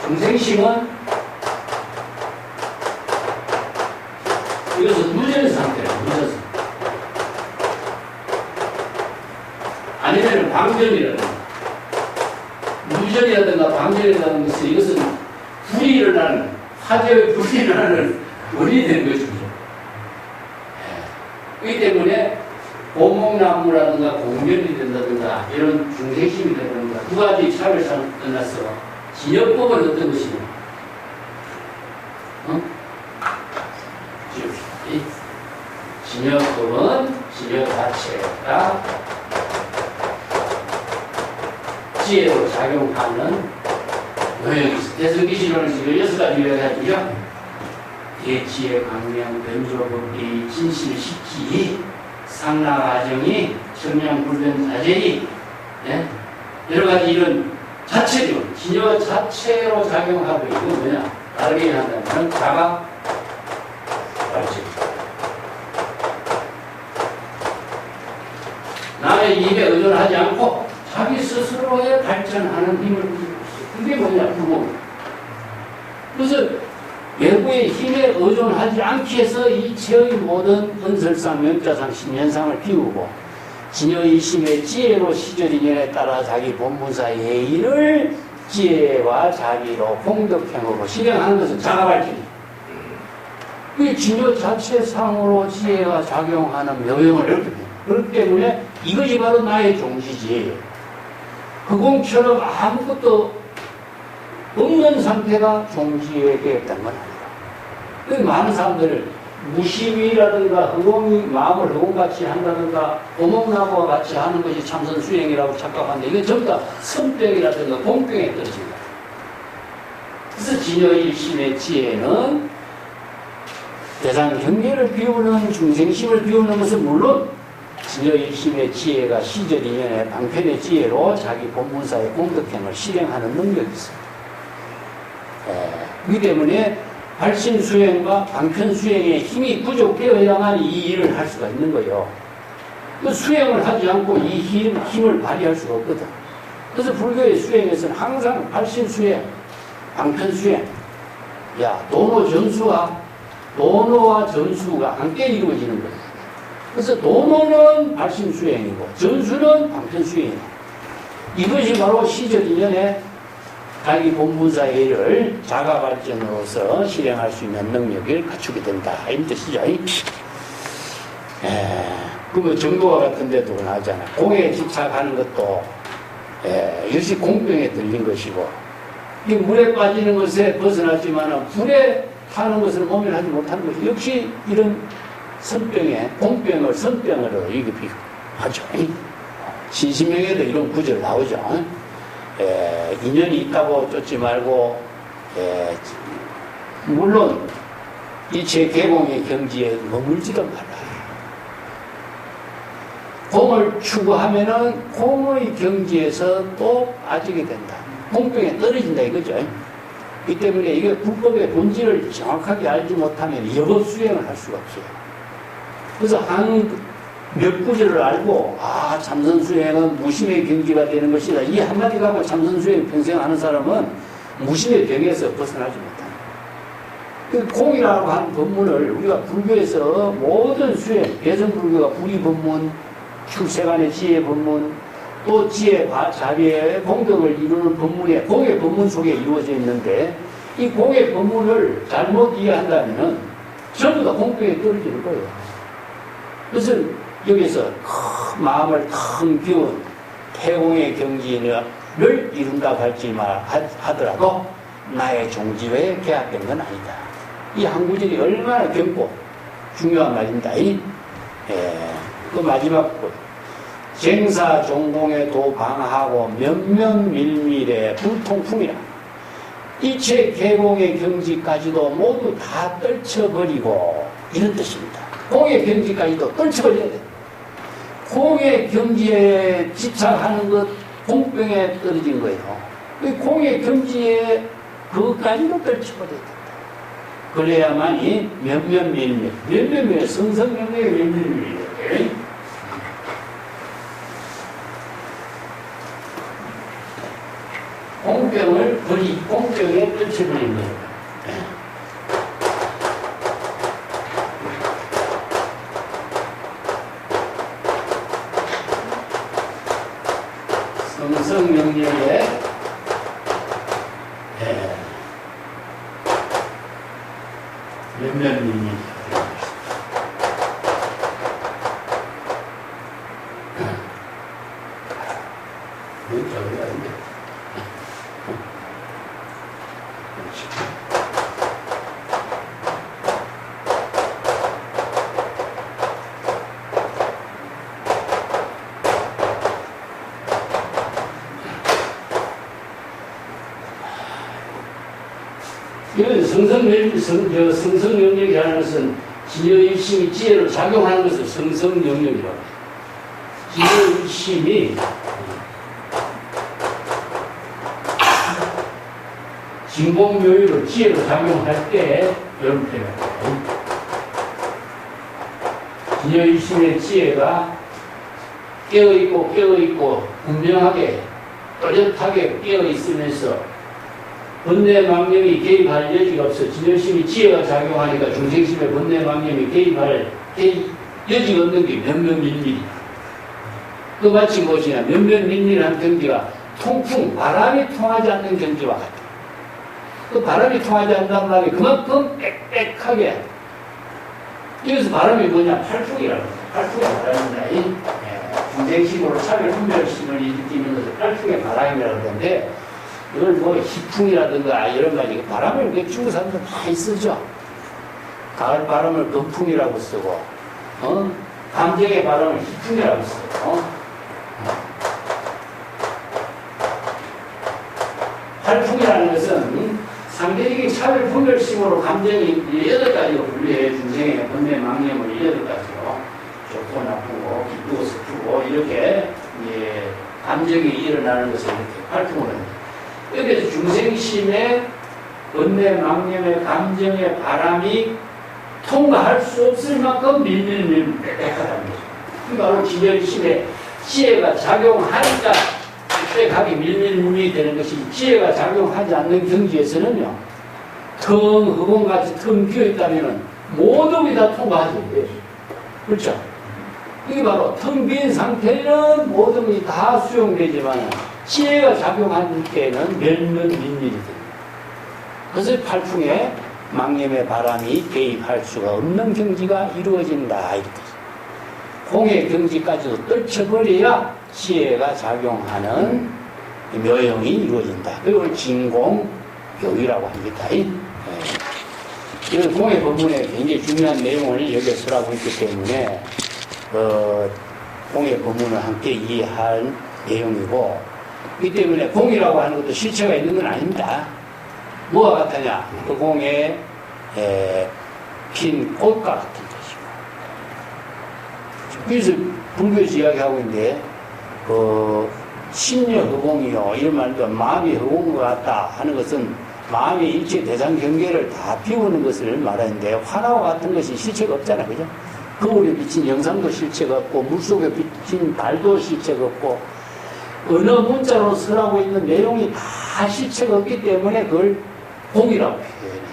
중생심은 이것은 무전 상태예요. 무전. 아니면 방전이라든가 무전이라든가 방전이라는 것은 이것은 불이 일어나는, 화재의 불이 일어나는 원인이 되는 것이죠. 그렇기 때문에 고목나무라든가 공전이 된다든가 이런 중생심이 된다든가 두 가지 차이를 떠나서 진여법은 어떤 것이냐? 진여법은 진여 자체가 지혜로 작용하는 요령이 있어. 대승기시론을 지금 6가지 요약하죠. 대지혜, 강명, 변조법이, 진실, 식기, 상나가정이, 청량불변, 자제이, 네? 여러 가지 이런 자체죠. 진여 자체로 작용하고 있고 뭐냐? 다르게 한다면 자가 발전. 남의 입에 의존하지 않고 자기 스스로의 발전하는 힘을 가지고 있어요. 그게 뭐냐? 불공. 그래서 외부의 힘에 의존하지 않기 위해서 이체의 모든 은설상, 명자상, 신현상을 비우고 진여이심의 지혜로 시절인연에 따라 자기 본문사의 예의를 지혜와 자기로 공덕행으로 실행하는 것은 자가발전이에요. 이 진여 자체상으로 지혜가 작용하는 묘형을 이렇게 해요. 그렇기 때문에 이것이 바로 나의 종지지. 흑공처럼 아무것도 없는 상태가 종지에 되었다는 건 아니에요. 많은 사람들을 무심이라든가 흑공이 마음을 흑공같이 한다든가 고목나무와 같이 하는 것이 참선 수행이라고 착각하는데 이건 전부 다 선병이라든가 공병에 떨어집니다. 그래서 진여일심의 지혜는 대상 경계를 비우는 중생심을 비우는 것은 물론 진여일심의 지혜가 시절인연의 방편의 지혜로 자기 본문사의 공덕행을 실행하는 능력이 있습니다. 그렇기 때문에 발심수행과 방편수행의 힘이 부족되어야만 이 일을 할 수가 있는 거예요. 그 수행을 하지 않고 이 힘을 발휘할 수가 없거든. 그래서 불교의 수행에서는 항상 발심수행, 방편수행, 도노와 전수가 함께 이루어지는 거예요. 그래서 도노는 발심수행이고 전수는 방편수행이에요. 이것이 바로 시절인연의 자기 본문사의 일을 자가발전으로서 실행할 수 있는 능력을 갖추게 된다. 이 뜻이죠. 그러면 정도와 같은 데도 나오잖아. 공에 집착하는 것도 역시 공병에 들린 것이고, 이 물에 빠지는 것에 벗어났지만 불에 타는 것을 모면하지 못하는 것 역시 이런 선병에 공병을 선병으로 이게 비하죠. 신신명에도 이런 구절 나오죠. 인연이 있다고 쫓지 말고, 물론 이체 개공의 경지에 머물지도 말아요. 공을 추구하면은 공의 경지에서 또 빠지게 된다. 공병에 떨어진다 이거죠. 이 때문에 이게 불법의 본질을 정확하게 알지 못하면 여법 수행을 할 수가 없어요. 그래서 한 몇 구절을 알고 참선 수행은 무심의 경지가 되는 것이다. 이 한마디 갖고 참선 수행 평생 하는 사람은 무심의 병에서 벗어나지 못한다. 그 공이라고 하는 법문을 우리가 불교에서 모든 수행, 개성불교가 불의 법문, 출세간의 지혜 법문, 또 지혜, 자비의 공덕을 이루는 법문에 공의 법문 속에 이루어져 있는데 이 공의 법문을 잘못 이해한다면 전부 다 공병에 떨어지는 거예요. 그래서 여기서 마음을 텅 비운 태공의 경지를 이룬다고 하더라도 나의 종지에 계약된 건 아니다. 이 한 구절이 얼마나 경고 중요한 말입니다. 그 마지막 구. 쟁사 종공에 도방하고 면면밀밀의 불통풍이라. 이체 개공의 경지까지도 모두 다 떨쳐버리고 이런 뜻입니다. 공의 경지까지도 떨쳐버려야 돼. 공의 경지에 집착하는 것 공병에 떨어진 거예요. 그 공의 경지에 그것까지도 떨쳐버려야 된다. 그래야만이 면면밀밀 성성명령의 면면밀밀. 공병을 공병에 떨쳐버린 거예요. 성성명령에 면면밀밀. 이런 성성영역이라는 것은 지혜의심이 지혜로 작용하는 것을 성성영역이라고 해요. 지혜의심이 진공묘유로 지혜로 작용할 때 이런 표현을 해요. 지혜의심의 지혜가 깨어있고 분명하게 또렷하게 깨어있으면서 번뇌망념이 개입할 여지가 없어. 진여심이 지혜가 작용하니까 중생심의 번뇌망념이 개입할 여지가 없는 게 면면밀밀이야. 그 마치 무엇이냐. 면면밀밀한 경지가 통풍, 바람이 통하지 않는 경지와 같다. 그 바람이 통하지 않는다는 말이 그만큼 빽빽하게. 여기서 바람이 뭐냐. 팔풍이라고 해요. 팔풍의 바람입니다. 중생심으로 차별 분별심을 일으키는 것을 팔풍의 바람이라고 하는데 이걸 뭐 희풍이라든가 이런 가지 바람을 이렇게 중국 사람들 많이 쓰죠. 가을 바람을 건풍이라고 쓰고, 감정의 바람을 희풍이라고 쓰고. 활풍이라는 것은 상대적인 차별 분별심으로 감정이 8가지로 분류해. 중생의 번뇌 망념을 8가지로 좋고 나쁘고 기쁘고 슬프고 이렇게 감정이 일어나는 것을 이렇게 활풍으로 합니다. 여기서 중생심의 번뇌 망념의 감정의 바람이 통과할 수 없을 만큼 밀밀밀 빽빽하다는 거죠. 그러니까 지혜심의 지혜가 작용하니까 빽빽하게 밀밀밀이 되는 것이, 지혜가 작용하지 않는 경지에서는요, 텅 흑원같이 텅 비어있다면 모든 게 다 통과하지 못해요. 그렇죠? 이게 바로 텅 빈 상태는 모든 것이 다 수용되지만 지혜가 작용할 때는 면면밀밀이 됩니다. 그래서 팔풍에 망념의 바람이 개입할 수가 없는 경지가 이루어진다. 이렇게. 공의 경지까지도 떨쳐버려야 지혜가 작용하는 묘용이 이루어진다. 그걸 진공묘유라고 합니다. 이런 공의 법문에 굉장히 중요한 내용을 여기에 쓰라고 했기 때문에 공의 법문을 함께 이해할 내용이고, 이 때문에 공이라고 하는 것도 실체가 있는 건 아닙니다. 뭐와 같으냐? 그 공에 핀 꽃과 같은 것이고. 그래서 불교에서 이야기하고 있는데 심려 허공이요, 이런 말도 마음이 허공인 것 같다 하는 것은 마음의 일체 대상 경계를 다 비우는 것을 말하는데, 화나와 같은 것이 실체가 없잖아, 그죠? 거울에 비친 영상도 실체가 없고, 물속에 비친 달도 실체가 없고, 어느 문자로 쓰라고 있는 내용이 다 실체가 없기 때문에 그걸 공이라고 표현해요.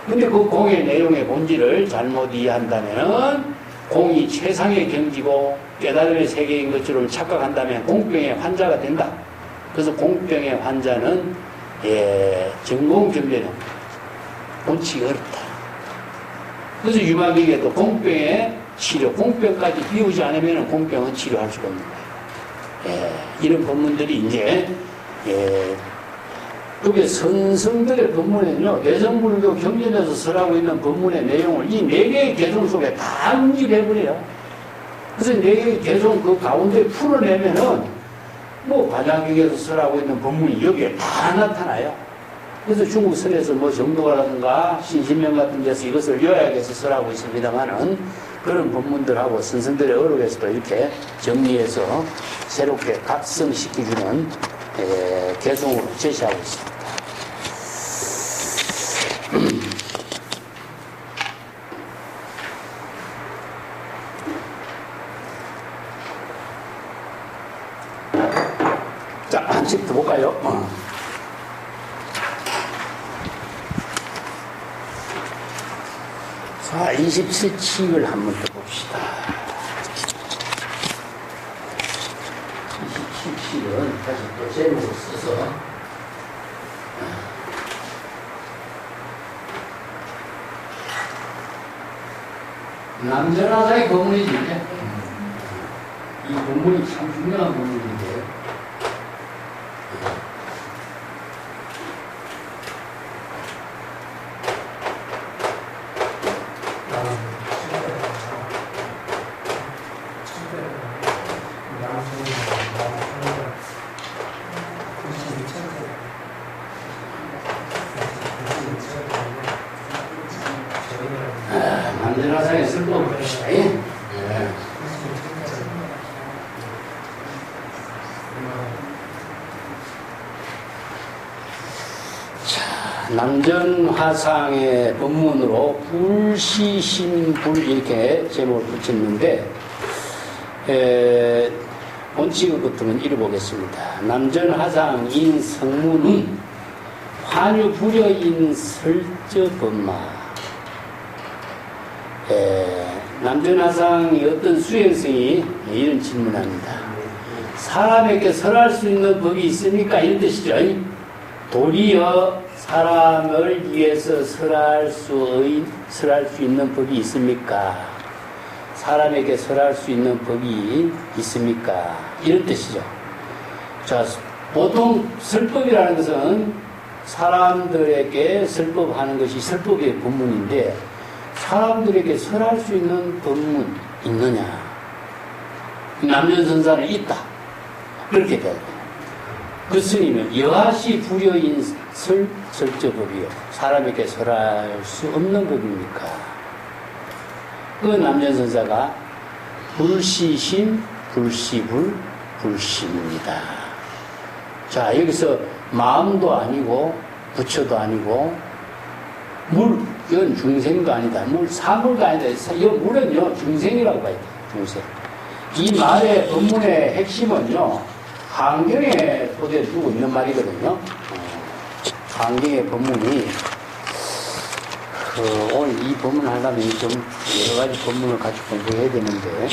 근데 그 공의 내용의 본질을 잘못 이해한다면 공이 최상의 경지고 깨달음의 세계인 것처럼 착각한다면 공병의 환자가 된다. 그래서 공병의 환자는 전공견례는 본치기 어렵다. 그래서 유마경에도 공병의 치료, 공병까지 비우지 않으면 공병은 치료할 수가 없는 거예요. 이런 법문들이 이제 그게 선성들의 법문에는요, 대성불교 경전에서 설하고 있는 법문의 내용을 이 4개의 개성 속에 다 응집해버려요. 그래서 4개의 개성 그 가운데 풀어내면은 뭐 관양경에서 설하고 있는 법문이 여기에 다 나타나요. 그래서 중국 선에서 뭐 정도라든가 신신명 같은 데서 이것을 요약해서 설하고 있습니다만은, 그런 법문들하고 선생들의 어록에서도 이렇게 정리해서 새롭게 각성시켜주는 개성으로 제시하고 있습니다. 자, 한 집 더 볼까요? 자, 27칙을 한번 더 봅시다. 27칙은 다시 또 제목을 써서 남전하사의 법문이지. 이 법문이 참 중요한 법문인데, 남전하사의 슬픔을 봅시다. 남전화상의 법문으로 불시신불 이렇게 제목을 붙였는데, 본칙을 붙으면 읽어보겠습니다. 남전화상인 성문은 환유불여인 설저법마. 남전화상이 어떤 수행성이 이런 질문합니다. 사람에게 설할 수 있는 법이 있습니까? 이런 뜻이죠. 도리어 사람을 위해서 설할 수 있는 법이 있습니까? 사람에게 설할 수 있는 법이 있습니까? 이런 뜻이죠. 자, 보통 설법이라는 것은 사람들에게 설법하는 것이 설법의 본문인데, 사람들에게 설할 수 있는 법문 있느냐? 남전선사는 있다. 그렇게 돼야 돼요. 그 스님은 여하시 불여인 설저법이요. 사람에게 설할 수 없는 법입니까? 그 남전선사가 불시심, 불시불, 불심입니다. 자, 여기서 마음도 아니고 부처도 아니고 이건 중생도 아니다. 사물도 아니다. 이건 물은요, 중생이라고 봐야 돼요. 중생. 이 말의 법문의 핵심은요, 한경에 소재를 두고 있는 말이거든요. 한경의 법문이, 오늘 이 법문을 하려면 좀 여러 가지 법문을 같이 공부해야 되는데,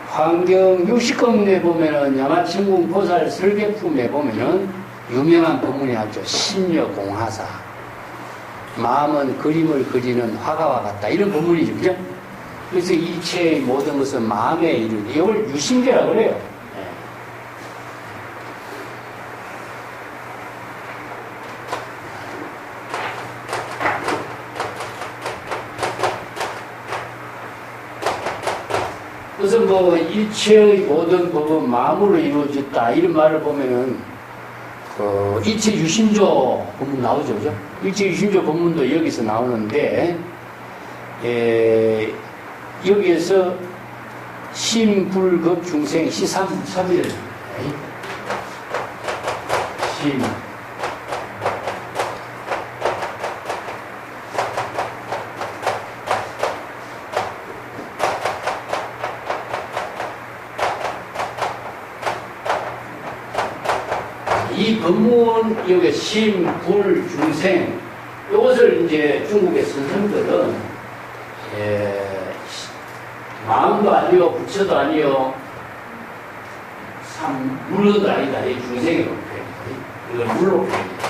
환경 60권에 보면은 야마친군 보살 설계품에 보면은 유명한 법문이 하죠. 심려공하사. 마음은 그림을 그리는 화가와 같다. 이런 법문이죠. 그죠? 그래서 일체의 모든 것은 마음에 이르니. 이걸 유심계라고 그래요. 그래서 뭐 일체의 모든 법은 마음으로 이루어졌다 이런 말을 보면은 일체 유심조 법문 나오죠, 그죠? 일체 유심조 법문도 여기서 나오는데 여기에서 심불급 중생 시삼일 심 이 법문, 여기 심, 불, 중생, 이것을 이제 중국의 선생들은, 마음도 아니요, 부처도 아니요, 물로도 아니다, 이 중생의 표현입니다. 이건 물로 표현입니다.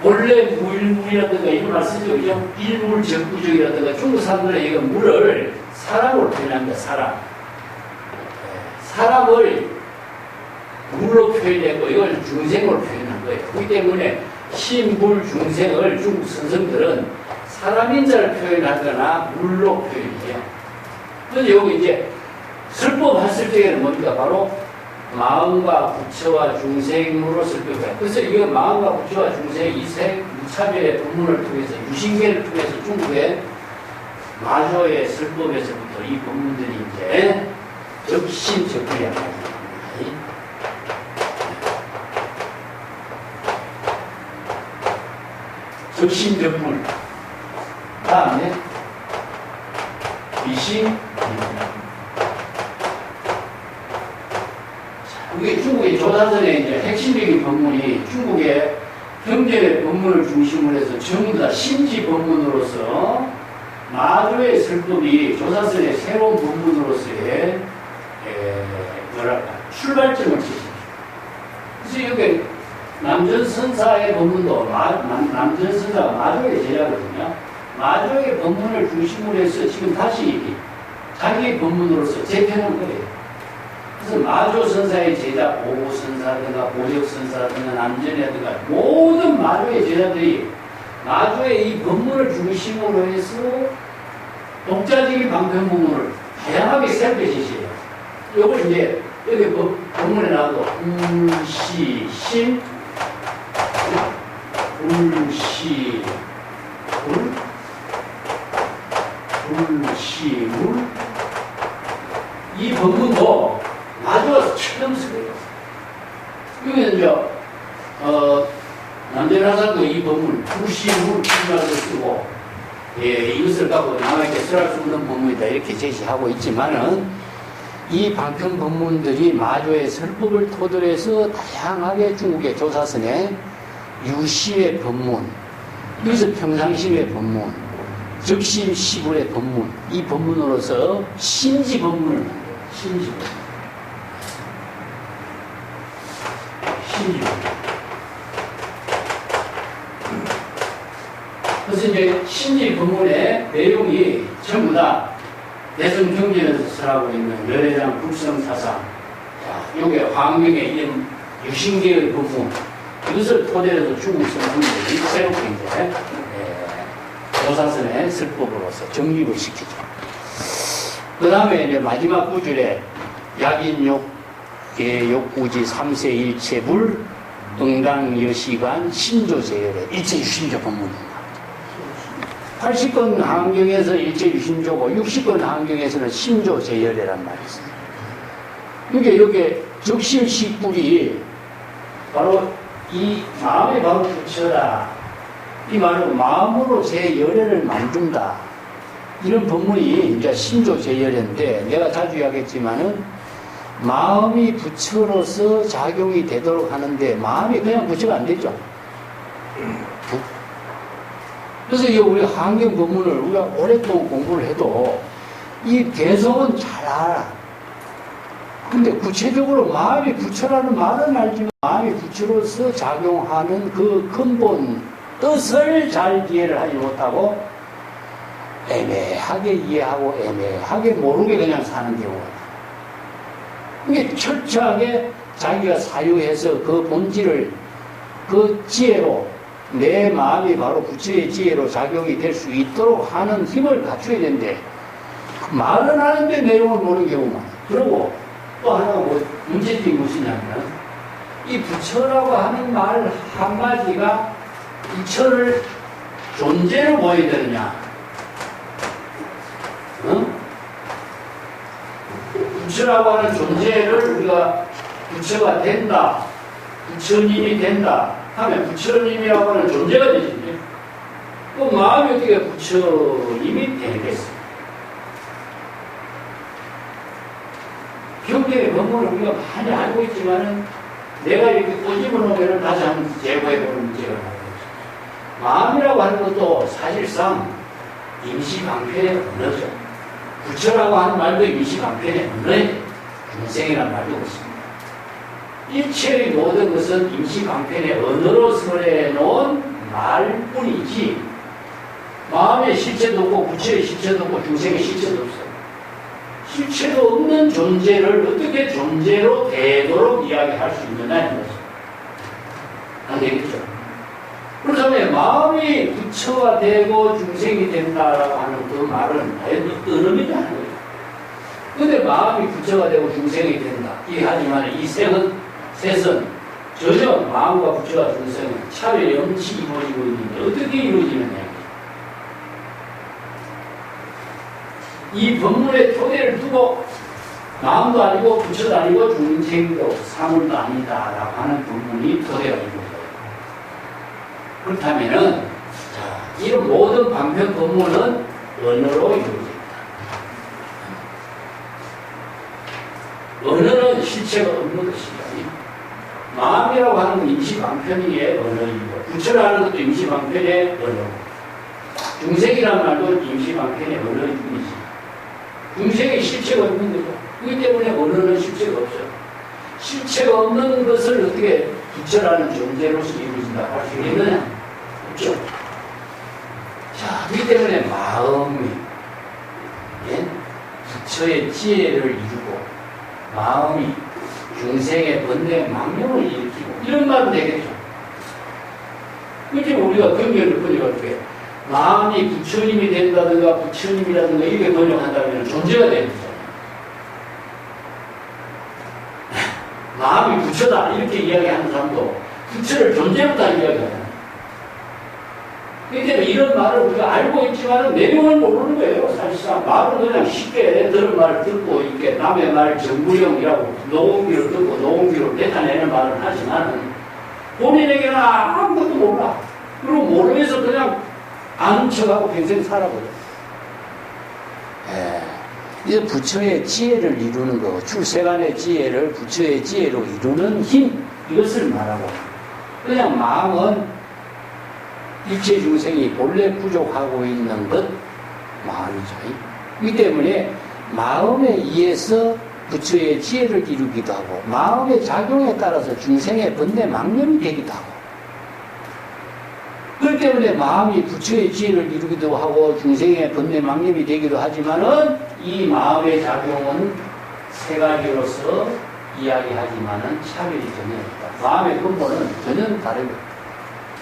원래 무일물이라든가 이런 말 쓰죠, 그죠? 일물적부적이라든가 중국 사람들은 이거 물을 사람으로 표현합니다, 사람. 사람을 물로 표현했고 이걸 중생으로 표현한 거예요. 그렇기 때문에 심불 중생을 중국 선생들은 사람인 자를 표현하거나 물로 표현해요. 그래서 여기 이제 설법 했을 때에는 뭡니까? 바로 마음과 부처와 중생으로 설법해요. 그래서 이거 마음과 부처와 중생 이세 무차별의 법문을 통해서 유신계를 통해서 중국의 마조의 설법에서부터 이 법문들이 이제 적신적불이야. 적신적불. 다음에 비신. 이게 중국의 조사선의 이제 핵심적인 법문이 중국의 경전의 법문을 중심으로 해서 전부 다 심지 법문으로서 마조의 설법이 조사선의 새로운 법문으로서의 뭐랄까 출발점을 지십니다. 그래서 여기 남전선사의 법문도 남전선사가 마조의 제자거든요. 마조의 법문을 중심으로 해서 지금 다시 자기의 법문으로서 재편한 거예요. 그래서 마조선사의 제자, 보고선사든가 보력선사든가 남전이라든가 모든 마조의 제자들이 마조의 이 법문을 중심으로 해서 독자적인 방편법문을 다양하게 살펴주세요. 이걸 이제 여기 법문에 나와도 울시, 심, 불시물 이 법문도 마주와서 처음 쓰고요. 여기는 이제 남전하사도 이 법문 불시물 필요하게 쓰고 이것을 갖고 남에게 설할 수 없는 법문이다 이렇게 제시하고 있지만은 이 방편 법문들이 마조의 설법을 토대로 해서 다양하게 중국의 조사선의 유시의 법문, 여기서 평상심의 법문, 적심 시불의 법문, 이 법문으로서 심지 법문을 만들어요. 심지 법문. 심지 법문. 그래서 이제 심지 법문의 내용이 전부 다 대성경전에서 설하고 있는 열애장 불성사상, 요게 화엄경의 이런 유신계의 법문, 이것을 토대로 해서 중국 선생들이 새롭게 이제 조사선의 설법으로서 정립을 시키죠. 그 다음에 이제 마지막 구절에 약인욕, 욕구지 3세 일체불, 응당여시관, 신조제열의 일체유신조 법문입니다. 80권 하안경에서 일체유신조고 60권 하안경에서는 신조제열이라는 말이 있어요. 그러니까 여기 적심식불이 바로 이 마음이 바로 부처다. 이 말은 마음으로 제 열애를 만든다. 이런 법문이 이제 신조제열인데 내가 자주 이야기했지만은 마음이 부처로서 작용이 되도록 하는데 마음이 그냥 부처가 안 되죠. 그래서 이 우리 하안경 법문을 우리가 오랫동안 공부를 해도 이 개성은 잘 알아. 근데 구체적으로 마음이 부처라는 말은 알지만 마음이 부처로서 작용하는 그 근본 뜻을 잘 이해를 하지 못하고 애매하게 이해하고 애매하게 모르게 그냥 사는 경우가 많아요. 이게 철저하게 자기가 사유해서 그 본질을 그 지혜로 내 마음이 바로 부처의 지혜로 작용이 될 수 있도록 하는 힘을 갖춰야 되는데 말은 하는데 내용을 모르는 경우가 많아요. 그리고 또 하나가 문제점이 무엇이냐면 이 부처라고 하는 말 한마디가 부처를 존재로 보여야 되느냐, 부처라고 하는 존재를 우리가 부처가 된다, 부처님이 된다 하면 부처님이라고 하는 존재가 되지. 그 마음이 어떻게 부처님이 되겠어요? 경계의 법문을 우리가 많이 알고 있지만은 내가 이렇게 꼬집어놓으면 다시 한번 재고해보는 문제가 나오죠. 마음이라고 하는 것도 사실상 임시방편의 언어죠. 부처라고 하는 말도 임시방편의 언어예요. 중생이라는 말도 그렇습니다. 일체의 모든 것은 임시방편의 언어로 설해놓은 말뿐이지 마음의 실체도 없고 부처의 실체도 없고 중생의 실체도 없어요. 실체도 없는 존재를 어떻게 존재로 되도록 이야기할 수 있느냐는 거죠. 안 되겠죠. 그렇다면 마음이 부처가 되고 중생이 된다라고 하는 그 말은 과연 어떤 의미냐 하는 거죠. 근데 마음이 부처가 되고 중생이 된다. 하지만 이 셋은 전혀 마음과 부처와 중생은 차별이 없이 이루어지고 있는데 어떻게 이루어지느냐. 이 법문의 토대를 두고 마음도 아니고 부처도 아니고 중생도 사물도 아니다라고 하는 법문이 토대가 되는 거예요. 그렇다면은 이런 모든 방편 법문은 언어로 이루어집니다. 언어는 실체가 없는 것이죠. 마음이라고 하는 건 임시방편의 언어이고 부처라는 것도 임시방편의 언어고 중생이라는 말도 임시방편의 언어일 뿐이지 중생의 실체가 없는 거죠. 그렇기 때문에 언어는 실체가 없어요. 실체가 없는 것을 어떻게 부처라는 존재로서 이루어진다 할 수 있느냐? 없죠. 자, 그렇기 때문에 마음이 부처의 지혜를 이루고 마음이 중생의 번뇌 망령을 일으키고 이런 말은 되겠죠. 그렇게 우리가 경계를 번역할 어떻게 마음이 부처님이 된다든가 부처님이라든가 이렇게 번역한다면 존재가 되는 거잖아요. 마음이 부처다 이렇게 이야기하는 사람도 부처를 존재로 다 이야기하잖아요. 그렇기 때문에 이런 말을 우리가 알고 있지만 내용을 모르는 거예요. 사실상 말은 그냥 쉽게 들은 말을 듣고 이렇게 남의 말 정부형이라고 녹음기로 듣고 녹음기로 뱉어내는 말을 하지만 본인에게는 아무것도 몰라. 그리고 모르면서 그냥 아는 척하고 평생 살아버려. 이제 부처의 지혜를 이루는 거, 출세간의 지혜를 부처의 지혜로 이루는 힘, 이것을 말하고 그냥 마음은 일체 중생이 본래 부족하고 있는 것 마음이죠. 이 때문에 마음에 의해서 부처의 지혜를 이루기도 하고 마음의 작용에 따라서 중생의 번뇌 망념이 되기도 하고 그렇기 때문에 마음이 부처의 지혜를 이루기도 하고 중생의 번뇌 망념이 되기도 하지만은 이 마음의 작용은 세 가지로서 이야기하지만은 차별이 전혀 없다. 마음의 근본은 전혀 다릅니다.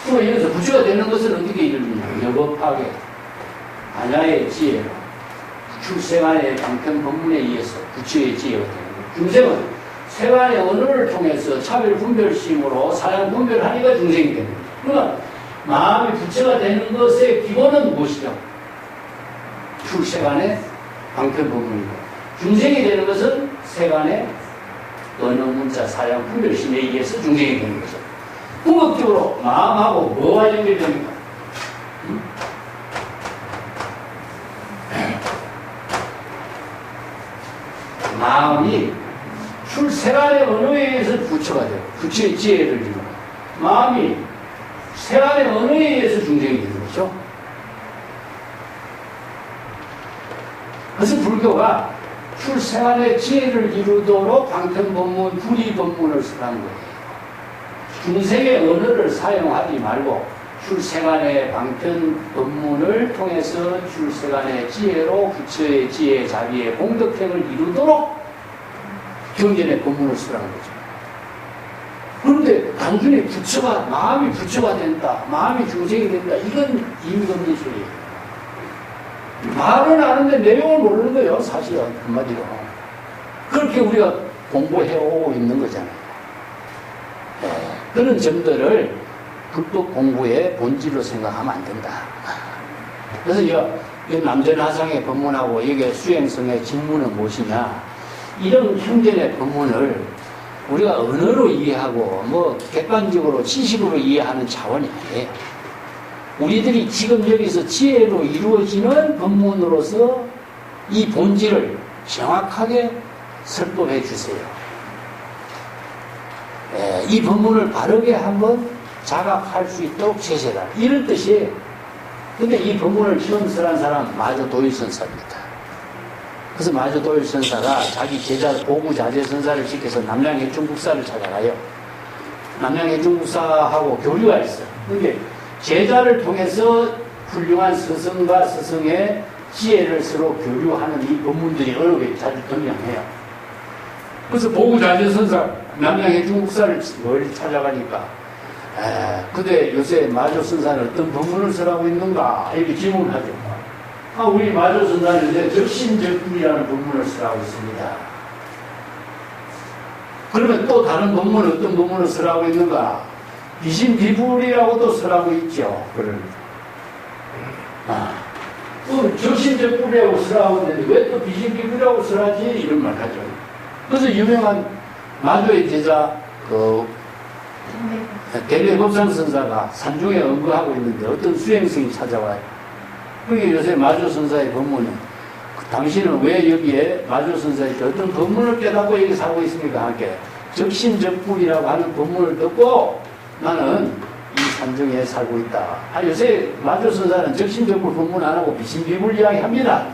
그럼 여기서 부처가 되는 것은 어떻게 이루느냐? 여법하게 안야의 지혜로 출세간의 방편 법문에 의해서 부처의 지혜가 되는 거예요. 중생은 세간의 언어를 통해서 차별 분별심으로 사양 분별하니까 중생이 되는 거예요. 그러나 마음이 부처가 되는 것의 기본은 무엇이죠? 출세간의 방편 법문이고 중생이 되는 것은 세간의 언어 문자 사양 분별심에 의해서 중생이 되는 거죠. 궁극적으로 마음하고 뭐가 연결됩니까? 마음이 출세간의 언어에 의해서 부처가 되고 부처의 지혜를 이루고 마음이 세간의 언어에 의해서 중생이 되는 거죠. 그래서 불교가 출생안의 지혜를 이루도록 방편법문, 불이법문을 쓰라는 거예요. 중생의 언어를 사용하지 말고 출생안의 방편법문을 통해서 출생안의 지혜로 부처의 지혜, 자비의 공덕행을 이루도록 경전의 법문을 쓰라는 거죠. 그런데 단순히 부처가, 마음이 부처가 된다, 마음이 중생이 된다, 이건 의미가 없는 소리예요. 말은 아는데 내용을 모르는 거예요, 사실은. 한마디로. 그렇게 우리가 공부해오고 있는 거잖아요. 그런 점들을 불법 공부의 본질로 생각하면 안 된다. 그래서 이 남전하상의 법문하고 이게 수행성의 직문은 무엇이냐, 이런 형전의 법문을 우리가 언어로 이해하고 뭐 객관적으로 지식으로 이해하는 차원이 아니에요. 우리들이 지금 여기서 지혜로 이루어지는 법문으로서 이 본질을 정확하게 설법해 주세요. 이 법문을 바르게 한번 자각할 수 있도록 제시해라, 이런 뜻이에요. 근데 이 법문을 처음 설한 사람 마저 도일선사입니다. 그래서 마저 도일선사가 자기 제자 보구자재선사를 지켜서 남양해중국사를 찾아가요. 남양해중국사하고 교류가 있어요. 그게 제자를 통해서 훌륭한 스승과 스승의 지혜를 서로 교류하는 이 법문들이 어느 게 자주 등장해요. 그래서 보구자재선사 남양해중국사를 멀리 찾아가니까 그대 요새 마조선사는 어떤 법문을 쓰라고 있는가, 이렇게 질문을 하죠. 우리 마조선사는 이제 적신적불이라는 법문을 쓰라고 있습니다. 그러면 또 다른 법문은 어떤 법문을 쓰라고 있는가? 비신비불이라고 또 쓰라고 있죠. 또 적신적불이라고 쓰라고 했는데 왜 또 비신비불이라고 쓰라지? 이런 말 하죠. 그래서 유명한 마조의 제자 대례법상선사가 산중에 언거하고 있는데 어떤 수행승이 찾아와요. 그게 요새 마조선사의 법문은 당신은 왜 여기에 마조선사의 어떤 법문을 깨닫고 여기 살고 있습니까? 함께 적신적불이라고 하는 법문을 듣고 나는 이 산중에 살고 있다. 요새 마조선사는 적신적불 법문 안 하고 비신비불 이야기 합니다.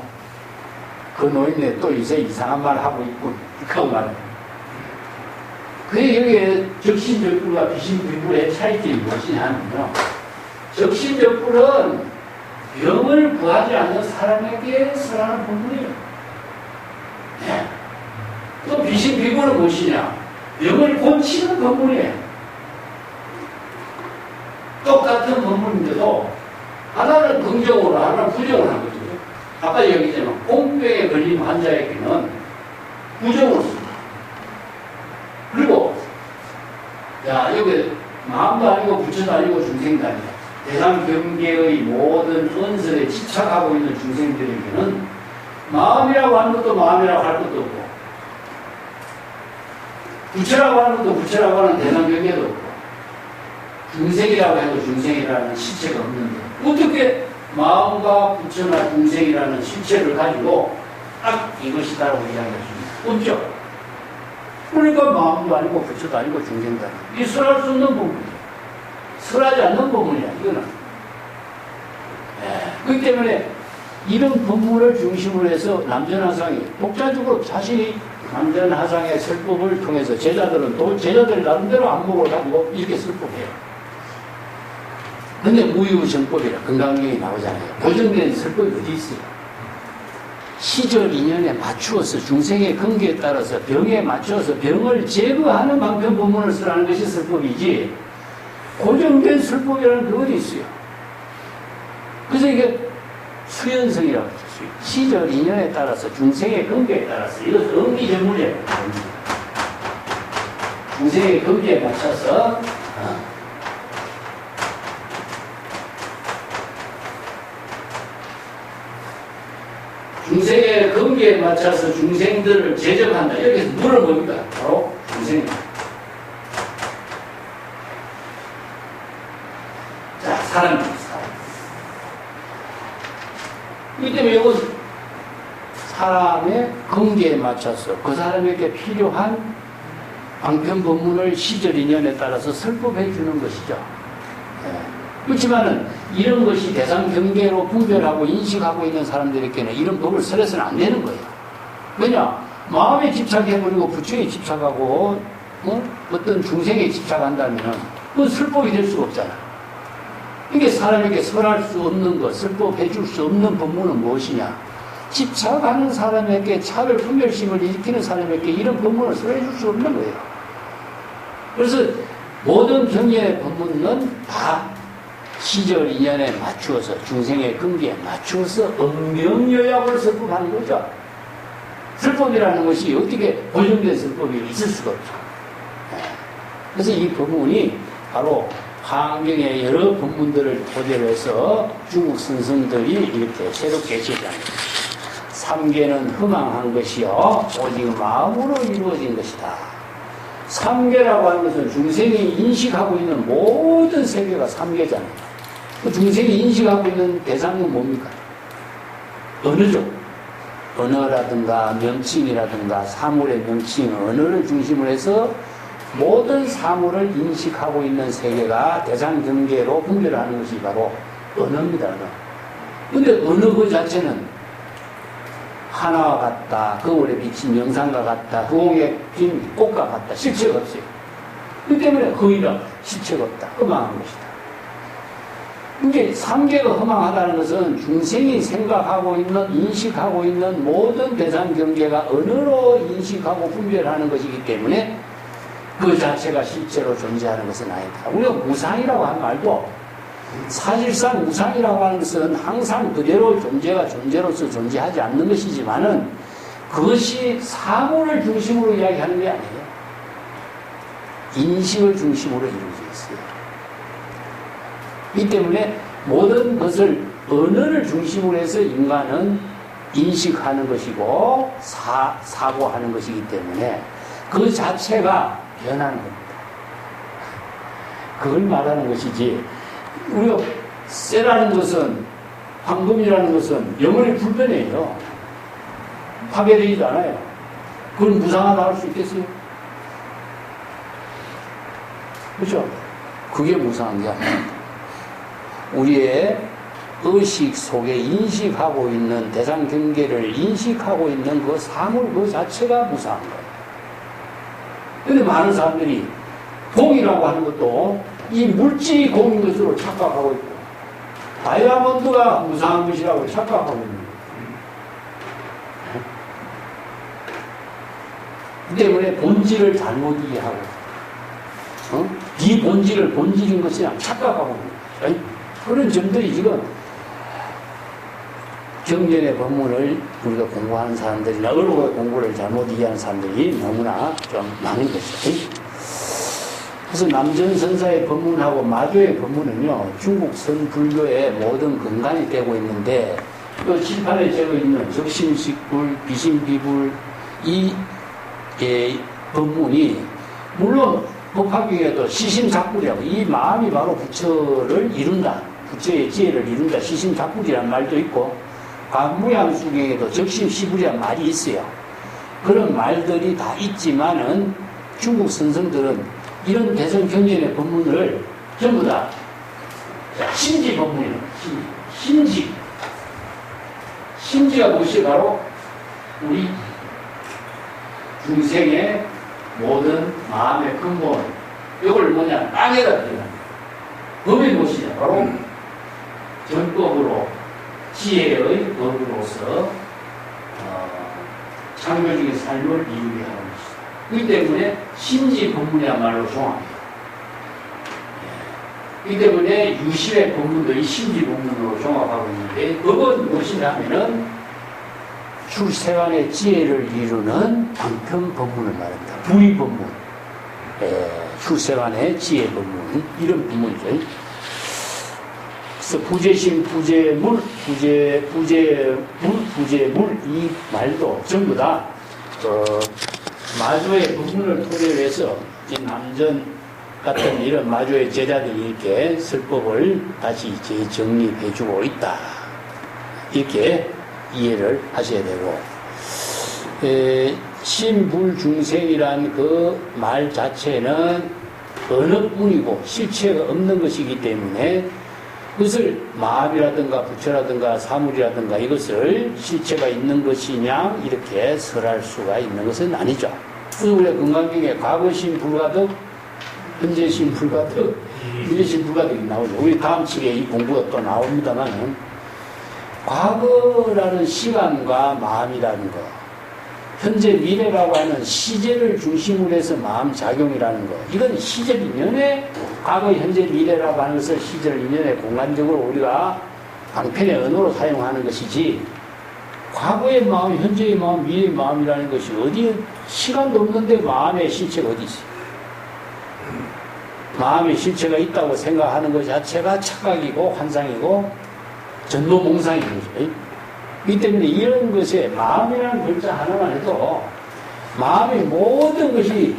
그 노인네 또 요새 이상한 말 하고 있군, 그 말은. 그게 여기에 적신적불과 비신비불의 차이점이 무엇이냐면요, 적신적불은 병을 구하지 않는 사람에게 쓰라는 법문이에요. 또 비신비불은 무엇이냐, 병을 고치는 법문이에요. 똑같은 법문인데도 하나는 긍정으로 하나는 부정으로 한 거죠. 아까 얘기했지만 공병에 걸린 환자에게는 부정으로 씁니다. 그리고 여기 마음도 아니고 부처도 아니고 중생도 아니고 대상 경계의 모든 언설에 집착하고 있는 중생들에게는 마음이라고 하는 것도 마음이라고 할 것도 없고, 부처라고 하는 것도 부처라고 하는 대상 경계도 없고, 중생이라고 해도 중생이라는 실체가 없는데 어떻게 마음과 부처나 중생이라는 실체를 가지고 딱 이것이다라고 이야기할 수 있습니까? 없죠. 그러니까 마음도 아니고 부처도 아니고 중생도 아니고, 이 설할 수 없는 부분이에요. 설하지 않는 부분이야, 이거는. 그렇기 때문에 이런 법문을 중심으로 해서 남전하상이 독자적으로 자신이 남전하상의 설법을 통해서 제자들 나름대로 안목을 가지고 이렇게 설법해요. 근데 무유정법이라 건강경이 나오잖아요. 고정된 설법이 어디 있어요? 시절 인연에 맞추어서 중생의 근기에 따라서 병에 맞추어서 병을 제거하는 방편 법문을 쓰라는 것이 설법이지, 고정된 설법이라는 그 어디 있어요? 그래서 이게 수연성이라고 하죠. 시절 인연에 따라서 중생의 근기에 따라서 이것은 응기전문이에요. 중생의 근기에 맞춰서 중생의 근기에 맞춰서 중생들을 제정한다. 여기서 물을 뭡니까? 바로 중생입니다. 자, 사람입니다. 사람. 이 때문에 이건 사람의 근기에 맞춰서 그 사람에게 필요한 방편법문을 시절 인연에 따라서 설법해 주는 것이죠. 그렇지만은 이런 것이 대상 경계로 분별하고 인식하고 있는 사람들에게는 이런 법을 설해서는 안 되는 거예요. 왜냐? 마음에 집착해버리고 부처에 집착하고 어떤 중생에 집착한다면 그건 슬법이 될 수가 없잖아. 이게 사람에게 설할 수 없는 것, 슬법해 줄 수 없는 법문은 무엇이냐? 집착하는 사람에게 차별 분별심을 일으키는 사람에게 이런 법문을 설해 줄 수 없는 거예요. 그래서 모든 경전의 법문은 다 시절 인연에 맞추어서 중생의 근기에 맞추어서 엄경요약을 설법하는 거죠. 설법이라는 것이 어떻게 고정된 설법이 있을 수가 없죠. 그래서 이 법문이 바로 환경의 여러 법문들을 토대로 해서 중국 선성들이 이렇게 새롭게 제시한 삼계는 허망한 것이요 오직 마음으로 이루어진 것이다. 삼계라고 하는 것은 중생이 인식하고 있는 모든 세계가 삼계잖아요. 그 중생이 인식하고 있는 대상은 뭡니까? 언어죠. 언어라든가 명칭이라든가 사물의 명칭, 언어를 중심으로 해서 모든 사물을 인식하고 있는 세계가 대상 경계로 분별하는 것이 바로 언어입니다. 언어. 근데 언어 그 자체는 하나와 같다, 거울에 비친 영상과 같다, 후공에 핀 꽃과 같다, 실체가 없어요. 그 때문에 거의가 실체가 없다, 허망한 것이다. 이게 삼계가 허망하다는 것은 중생이 생각하고 있는, 인식하고 있는 모든 대상 경계가 언어로 인식하고 분별하는 것이기 때문에 그 자체가 실제로 존재하는 것은 아니다. 우리가 무상이라고 한 말도 사실상 무상이라고 하는 것은 항상 그대로 존재가 존재로서 존재하지 않는 것이지만은 그것이 사물을 중심으로 이야기하는 게 아니에요. 인식을 중심으로 이루어져 있어요. 이 때문에 모든 것을 언어를 중심으로 해서 인간은 인식하는 것이고 사고하는 것이기 때문에 그 자체가 변하는 겁니다. 그걸 말하는 것이지 우리가 쇠라는 것은 황금이라는 것은 영원히 불변해요. 파괴되지도 않아요. 그걸 무상하다 할 수 있겠어요? 그렇죠? 그게 무상한 게 아닙니다. 우리의 의식 속에 인식하고 있는 대상 경계를 인식하고 있는 그 사물 그 자체가 무상한 거예요. 그런데 많은 사람들이 공이라고 하는 것도 이 물질이 공인 것으로 착각하고 있고 다이아몬드가 무상한 것이라고 착각하고 있는 거예요. 그 때문에 본질을 잘못 이해하고 비본질을 본질인 것이랑 착각하고 있는 거예요. 그런 점들이 지금 경전의 법문을 우리가 공부하는 사람들이나 어록의 공부를 잘못 이해하는 사람들이 너무나 좀 많은 것이죠. 그래서 남전선사의 법문하고 마조의 법문은요, 중국 선불교의 모든 근간이 되고 있는데, 그 칠판에 적어 있는 적심식불, 비심비불, 이 법문이, 물론 법화경에도 시심작불이라고, 이 마음이 바로 부처를 이룬다. 부처의 지혜를 이룬다. 시심작불이라는 말도 있고, 관무양수경에도 적심시불이라는 말이 있어요. 그런 말들이 다 있지만은 중국 선성들은 이런 대선 경전의 법문을 전부 다 심지 법문이에요. 심지. 심지가 무엇이 바로 우리 중생의 모든 마음의 근본, 이걸 뭐냐, 땅에다 드리는 법이 무엇이냐, 바로 전법으로 지혜의 법으로서 창조적인 삶을 이루게 하는 것이다. 그렇기 때문에 심지 법문이야말로 종합이에요. 그렇기 때문에 유심의 법문도 이 심지 법문으로 종합하고 있는데, 법은 무엇이냐 하면은 출세간의 지혜를 이루는 방편 법문을 말합니다. 부의 법문, 출세간의 지혜 법문, 이런 법문이죠. 그래서 부재심, 부재물, 부재물, 이 말도 전부 다 마조의 법문을 토대로 해서 이 남전 같은 이런 마조의 제자들이 이렇게 설법을 다시 재정립해주고 있다. 이렇게 이해를 하셔야 되고, 신불중생이란 그 말 자체는 언어뿐이고 실체가 없는 것이기 때문에 그것을 마음이라든가 부처라든가 사물이라든가 이것을 실체가 있는 것이냐 이렇게 설할 수가 있는 것은 아니죠. 그래서 우리가 건강경에 과거신 불가득, 현재신 불가득, 미래신 불가득이 나오죠. 우리 다음 책에 이 공부가 또 나옵니다만은 과거라는 시간과 마음이라는 거, 현재 미래라고 하는 시제를 중심으로 해서 마음 작용이라는 거, 이건 시제 인연의 과거, 현재, 미래라고 하는 것을 시제를 인연의 공간적으로 우리가 방편의 언어로 사용하는 것이지, 과거의 마음, 현재의 마음, 미래의 마음이라는 것이 어디 시간도 없는데 마음의 실체가 어디 있어요? 마음의 실체가 있다고 생각하는 것 자체가 착각이고 환상이고 전도몽상인 거죠. 이 때문에 이런 것에 마음이라는 글자 하나만 해도 마음의 모든 것이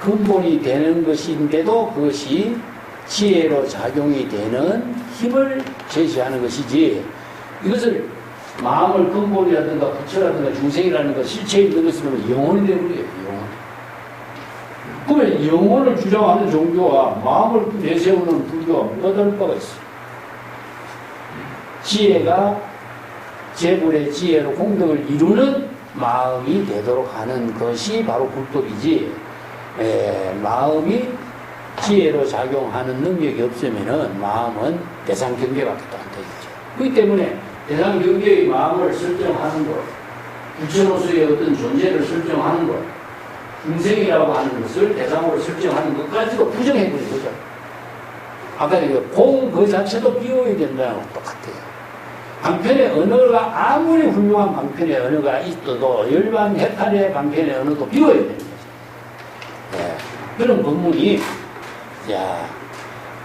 근본이 되는 것인데도 그것이 지혜로 작용이 되는 힘을 제시하는 것이지, 이것을 마음을 근본이라든가 부처라든가 중생이라는 것, 실체에 있는 것으로 영혼이 되어버려요. 영혼. 그러면 영혼을 주장하는 종교와 마음을 내세우는 불교가 뭐가 다를 바가 있어요? 지혜가 재불의 지혜로 공덕을 이루는 마음이 되도록 하는 것이 바로 불법이지, 마음이 지혜로 작용하는 능력이 없으면은 마음은 대상 경계밖에 또 안 되겠죠. 그렇기 때문에 대상 경계의 마음을 설정하는 것, 부처로서의 어떤 존재를 설정하는 것, 중생이라고 하는 것을 대상으로 설정하는 것까지도 부정해버린 거죠. 아까 공 그 자체도 비워야 된다는 것 똑같아요. 방편의 언어가 아무리 훌륭한 방편의 언어가 있어도 열반 해탈의 방편의 언어도 비워야 되는 거죠. 네. 그런 법문이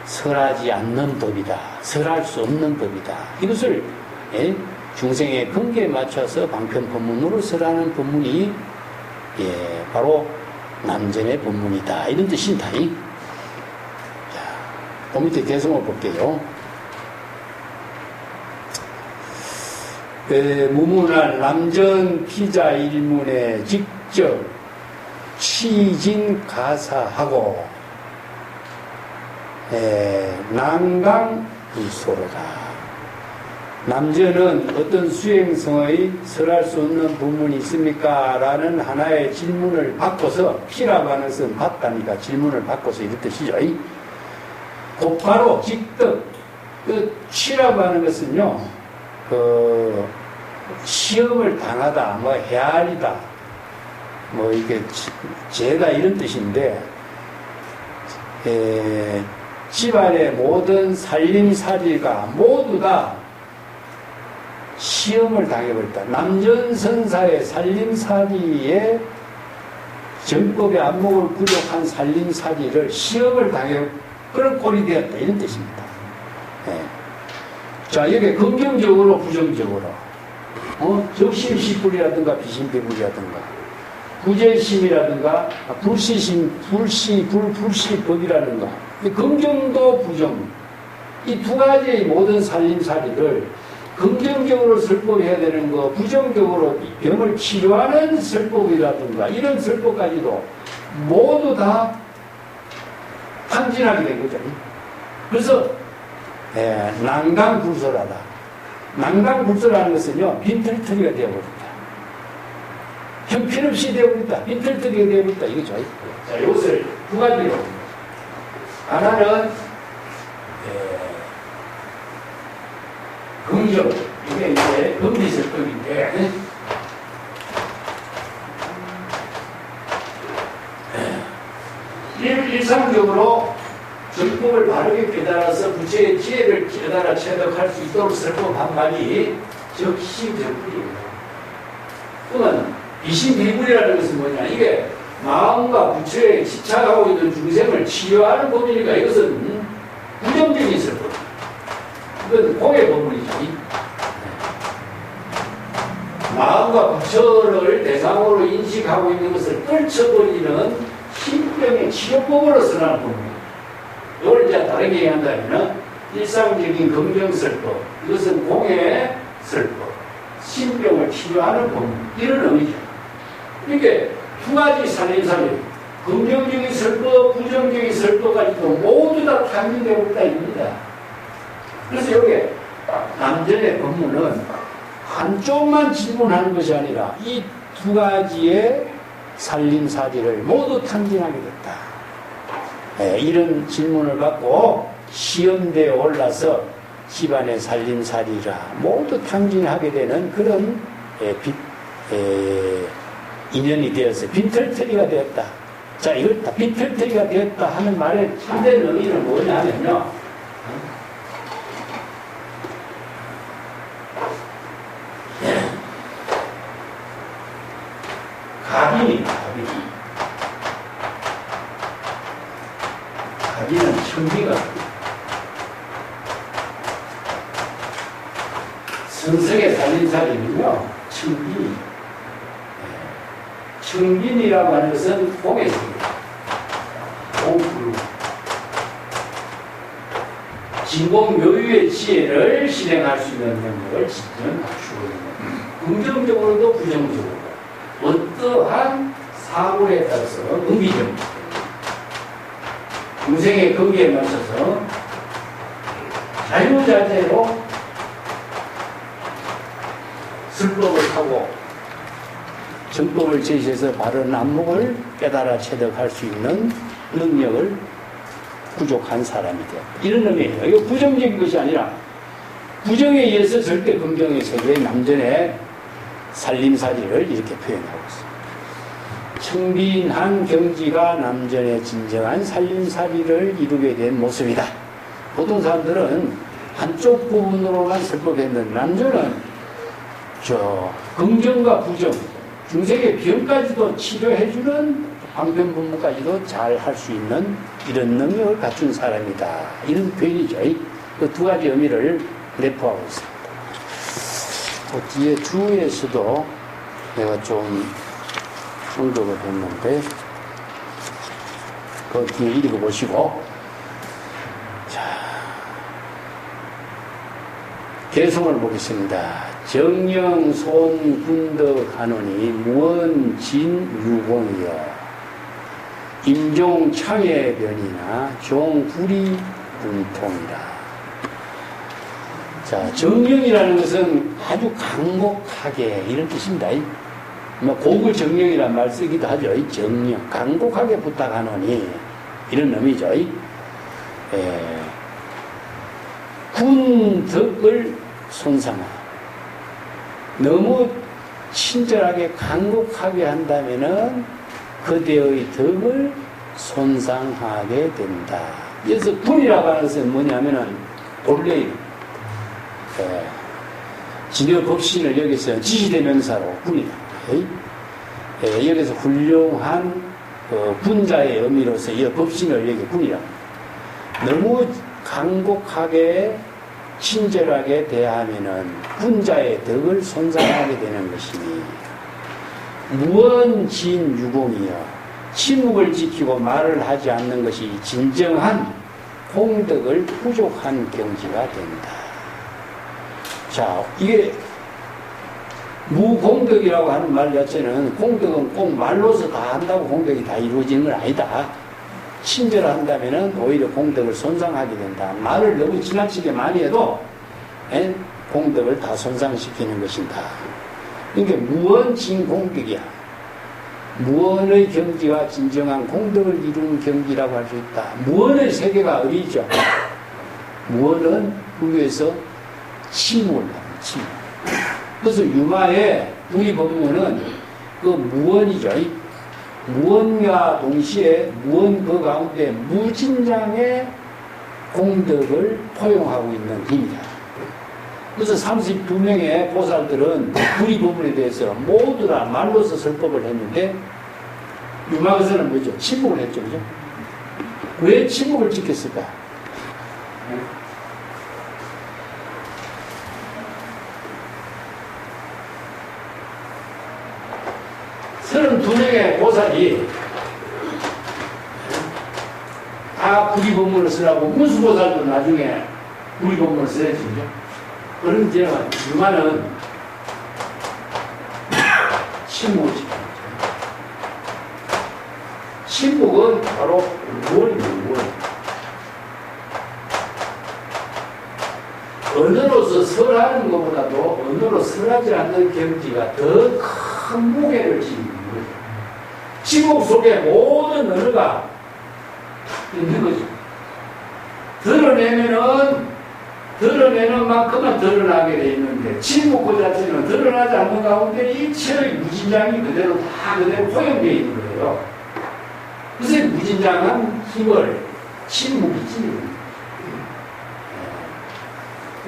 설하지 않는 법이다, 설할 수 없는 법이다, 이것을 중생의 근기에 맞춰서 방편 법문으로 설하는 법문이 바로 남전의 법문이다, 이런 뜻입니다. 자, 그 밑에 개성을 볼게요. 무문할 남전 피자 일문에 직접 취진 가사하고 난강 불소로다. 남전은 어떤 수행성의 설할 수 없는 부분이 있습니까? 라는 하나의 질문을 바꿔서, 피라고 하는 것은 받다니까 질문을 바꿔서 이런 뜻이죠. 곧바로 직득, 취라고 하는 것은요, 시험을 당하다, 헤아리다, 이게 죄다 이런 뜻인데, 집안의 모든 살림살이가 모두 다 시험을 당해버렸다. 남전선사의 살림살이에 정법의 안목을 부족한 살림살이를 시험을 당해 그런 꼴이 되었다, 이런 뜻입니다. 자, 여기 긍정적으로 부정적으로 적심시불이라든가 비심배불이라든가 부재심이라든가 불시법이라든가 긍정도 부정, 이 두 가지의 모든 살림살이를 긍정적으로 설법해야 되는 거, 부정적으로 병을 치료하는 설법이라든가 이런 설법까지도 모두 다 탕진하게 된 거죠. 그래서 난강불설하다. 난강불설하는 것은요, 빈털터리가 되어버린다. 형편없이 되어버린다. 빈털터리가 되어버린다. 이거죠. 자, 이것을 두 가지로. 하나는 긍정, 이게 이제 금리설법인데, 일상적으로 정법을 바르게 깨달아서 부처의 지혜를 깨달아 체득할 수 있도록 설법한 말이 적심적불이에요. 그러면 비심비불이라는 것은 뭐냐? 이게 마음과 부처에 집착하고 있는 중생을 치료하는 법이니까 이것은 부정적인 설법. 이건 공의 법문이죠. 마음과 부처를 대상으로 인식하고 있는 것을 떨쳐버리는 신병의 치료법으로 쓰라는 법문이에요. 이걸 이제 다르게 얘기한다면 일상적인 긍정설법, 이것은 공의 설법, 신병을 치료하는 법문, 이런 의미죠. 이게 두 가지 살림살이, 긍정적인 설법, 부정적인 설법까지도 모두 다 탕진되고 있다, 입니다. 그래서 여기 남전의 법문은 한쪽만 질문하는 것이 아니라 이 두 가지의 살림살이를 모두 탕진하게 됐다. 네, 이런 질문을 받고 시험대에 올라서 집안의 살림살이라 모두 탕진하게 되는 그런 인연이 되어서 빈털터리가 되었다. 자, 이걸 다 빈털터리가 되었다 하는 말의 참된 의미는 뭐냐면요. 갑인입니다. 갑인은 청비가 성석의 살림살이면요, 청빈. 청빈이라고 하는 것은 공의 세계입니다. 공불. 진공 묘유의 지혜를 실행할 수 있는 능력을 진정 갖추고 있는 긍정적으로도 부정적으로 어떠한 사고에 따라서 의미적 중생의 거기에 맞춰서 자유자재로 설법을 하고 정법을 제시해서 바른 안목을 깨달아 체득할 수 있는 능력을 부족한 사람이 되었다. 이런 의미예요. 이거 부정적인 것이 아니라 부정에 의해서 절대 긍정의 세계의 남전의 살림살이를 이렇게 표현하고 있습니다. 청빈한 경지가 남전의 진정한 살림살이를 이루게 된 모습이다. 보통 사람들은 한쪽 부분으로만 설법했는데 남전은 긍정과 부정, 중생의 병까지도 치료해주는 방편부문까지도 잘 할 수 있는 이런 능력을 갖춘 사람이다. 이런 표현이죠. 그 두 가지 의미를 내포하고 있습니다. 그 뒤에 주에서도 내가 좀 언급을 했는데 그 뒤에 읽어보시고 자 개성을 보겠습니다. 정영손 군덕하노니 무언진유공이여 임종창의 변이나 종구리 분통이라. 자, 정령이라는 것은 아주 강곡하게 이런 뜻입니다. 뭐 곡을 정령이란 말 쓰기도 하죠. 정령, 강곡하게 부탁하노니 이런 의미죠. 군덕을 손상하다. 너무 친절하게 강곡하게 한다면은 그대의 덕을 손상하게 된다. 그래서 군이라고 하는 것은 뭐냐면은 본래 진여 법신을 여기서 지시대명사로 군이다. 여기서 훌륭한 군자의 의미로서 이 법신을 여기 군이라고. 너무 강곡하게 친절하게 대하면은 군자의 덕을 손상하게 되는 것이니 무언진유공이여 침묵을 지키고 말을 하지 않는 것이 진정한 공덕을 부족한 경지가 된다. 자, 이게 무공덕이라고 하는 말 자체는 공덕은 꼭 말로서 다 한다고 공덕이 다 이루어지는 건 아니다. 친절한다면은 오히려 공덕을 손상하게 된다. 말을 너무 지나치게 많이 해도 공덕을 다 손상시키는 것이다. 그러니까 무언진공덕이야. 무언의 경지가 진정한 공덕을 이루는 경지라고 할 수 있다. 무언의 세계가 어디죠? 무언은 불교에서 침묵을 하는 침묵. 그래서 유마의 우리 법문은 그 무언이죠. 무언과 동시에 무언 그 가운데 무진장의 공덕을 포용하고 있는 힘이다. 그래서 32명의 보살들은 우리 법문에 대해서 모두 다 말로서 설법을 했는데 유마에서는 뭐죠? 침묵을 했죠. 그죠? 왜 침묵을 지켰을까? 32명의 보살이 다 구리 법문을 쓰라고 문수보살도 나중에 구리 법문을 써야지. 그런 이제 유마는 침묵을 지킵니다. 침묵은 바로 무언입니다. 무언. 언어로서 설하는 것보다도 언어로 설하지 않는 경지가 더 큰 무게를 지니는 거죠. 침묵 속에 모든 언어가 있는 거죠. 드러내는 만큼만 드러나게 돼 있는데, 침묵 그 자체는 드러나지 않는 가운데 일체의 무진장이 그대로 포용되어 있는 거예요. 그래서 무진장한 힘을 침묵이 지니는 거예요.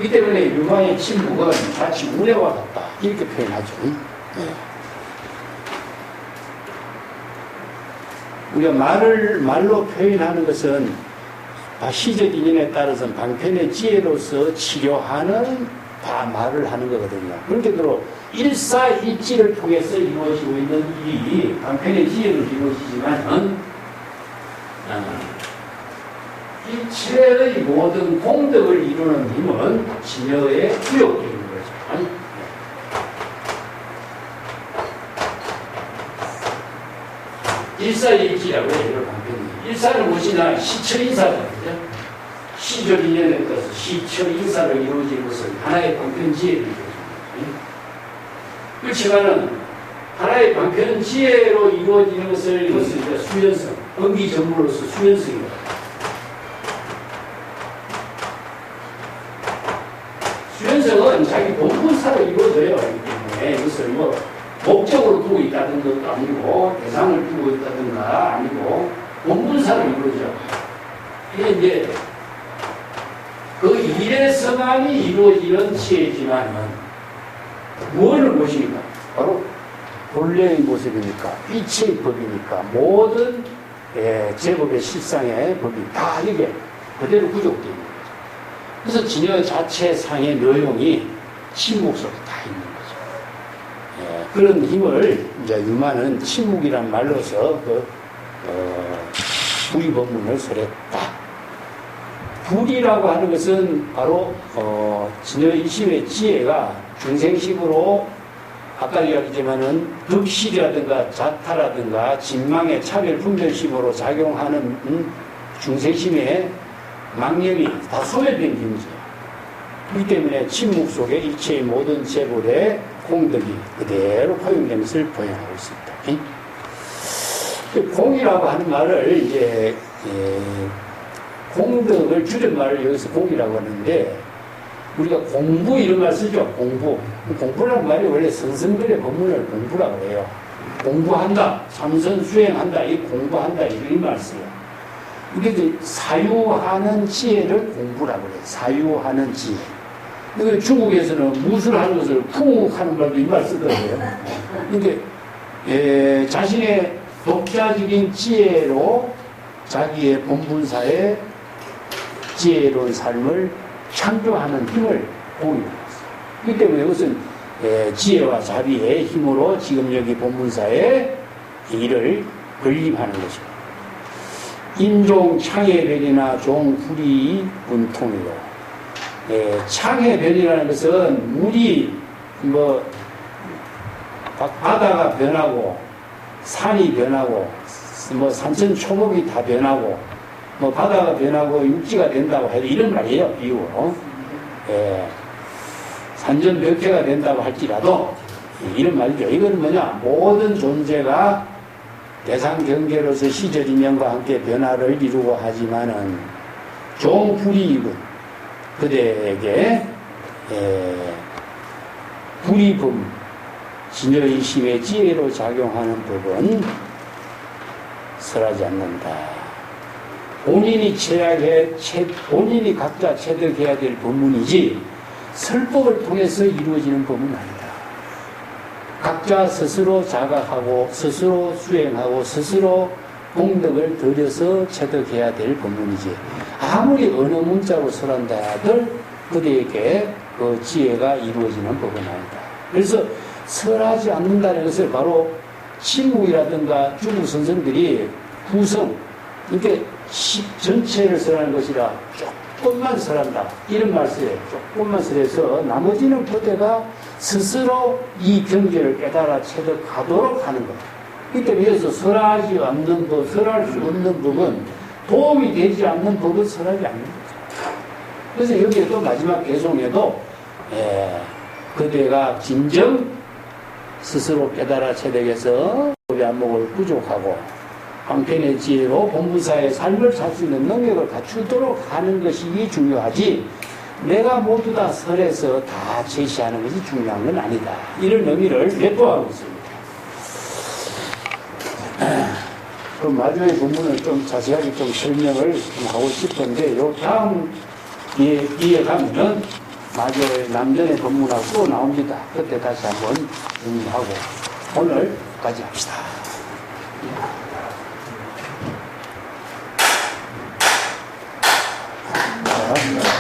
이 때문에 유마의 침묵은 마치 우레와 같다, 이렇게 표현하죠. 우리가 말로 표현하는 것은 시적 인연에 따라서 방편의 지혜로서 치료하는 말을 하는 거거든요. 그렇게대로 일사일지를 통해서 이루어지고 있는 일이 방편의 지혜로 이루어지지만 일체의 모든 공덕을 이루는 힘은 진여에 구욕되는 거죠. 일사일지라고 해요. 이런 방편이. 일사는 무엇이냐? 시철인사죠. 그죠? 시적 인연에 따라서 시철인사로 이루어지는 것은 하나의 방편지혜를 이루어집니다. 그렇지만은 하나의 방편지혜로 이루어지는 것을 이제 수연성, 언기전무로서 수연성이다. 수연성은 자기 본분사로 이루어져요. 이기 때문에 이것을 목적으로 두고 있다는 것도 아니고, 대상을 두고 있다든가 아니고, 본분사로 이루어져. 이게 이제, 그 일에서만이 이루어지는 지혜지만은, 무엇을 보십니까? 바로 본래의 모습이니까, 이치의 법이니까, 모든 제법의 실상의 법이 다 이게 그대로 구족되어 있는 거죠. 그래서 진여 자체상의 내용이 침묵 속에 다 있는 거죠. 그런 힘을 이제 유마는 침묵이란 말로서 불이 법문을 설했다. 불이라고 하는 것은 바로 진여일심의 지혜가 중생심으로 아까 이야기했지만은 득실이라든가 자타라든가 진망의 차별 분별심으로 작용하는 중생심의 망념이 다 소멸된 경지예요. 그렇기 때문에 침묵 속에 일체의 모든 재벌의 공덕이 그대로 포용된 것을 포용하고 있습니다. 공이라고 하는 말을 이제 공덕을 줄임말을 여기서 공이라고 하는데, 우리가 공부 이런 말 쓰죠. 공부라는 말이 원래 성성들의 법문을 공부라고 해요. 공부한다, 참선 수행한다, 이 공부한다, 이런 말 써요. 이게 이제 사유하는 지혜를 공부라고 해요. 사유하는 지혜. 근데 중국에서는 무술 하는 것을 풍하는 말도 이 말 쓰더라고요. 이게 자신의 독자적인 지혜로 자기의 본분사의 지혜로운 삶을 창조하는 힘을 공유하고 있어요. 그렇기 때문에 이것은 지혜와 자비의 힘으로 지금 여기 본문사의 일을 건립하는 것입니다. 인종 창해변이나 종불이 분통이요. 창해변이라는 것은 물이 바다가 변하고 산이 변하고 산천 초목이 다 변하고 바다가 변하고 육지가 된다고 해도 이런 말이에요. 비유로. 산전벽해가 된다고 할지라도 이런 말이죠. 이거는 뭐냐? 모든 존재가 대상 경계로서 시절 인연과 함께 변화를 이루고 하지만은 종불이익은 그대에게 불이분 진여의심의 지혜로 작용하는 법은 설하지 않는다. 본인이 각자 체득해야 될 법문이지 설법을 통해서 이루어지는 법은 아니다. 각자 스스로 자각하고 스스로 수행하고 스스로 공덕을 들여서 체득해야 될 법문이지, 아무리 어느 문자로 설한다 하들 그대에게 그 지혜가 이루어지는 법은 아니다. 그래서 설하지 않는다는 것을 바로 침묵이라든가 중국 선생들이 구성, 이렇게 전체를 설하는 것이라 조금만 설한다, 이런 말씀이에요. 조금만 설해서 나머지는 그대가 스스로 이 경계를 깨달아 체득하도록 하는 것. 이때 위해서 설하지 않는 법, 설할 수 없는 법은, 도움이 되지 않는 법은 설하지 않는 거죠. 그래서 여기에 또 마지막 개송에도 그대가 진정 스스로 깨달아 체득해서 법의 안목을 부족하고 방편의 지혜로 본부사의 삶을 살 수 있는 능력을 갖추도록 하는 것이 중요하지 내가 모두 다 설에서 다 제시하는 것이 중요한 건 아니다. 이런 의미를 내포하고 있습니다. 그럼 마지막에 본문을 좀 자세하게 좀 설명을 좀 하고 싶은데 요 다음 뒤에 가면은 마지막에 남전의 본문하고 또 나옵니다. 그때 다시 한번 정리하고 오늘까지 합시다. 자.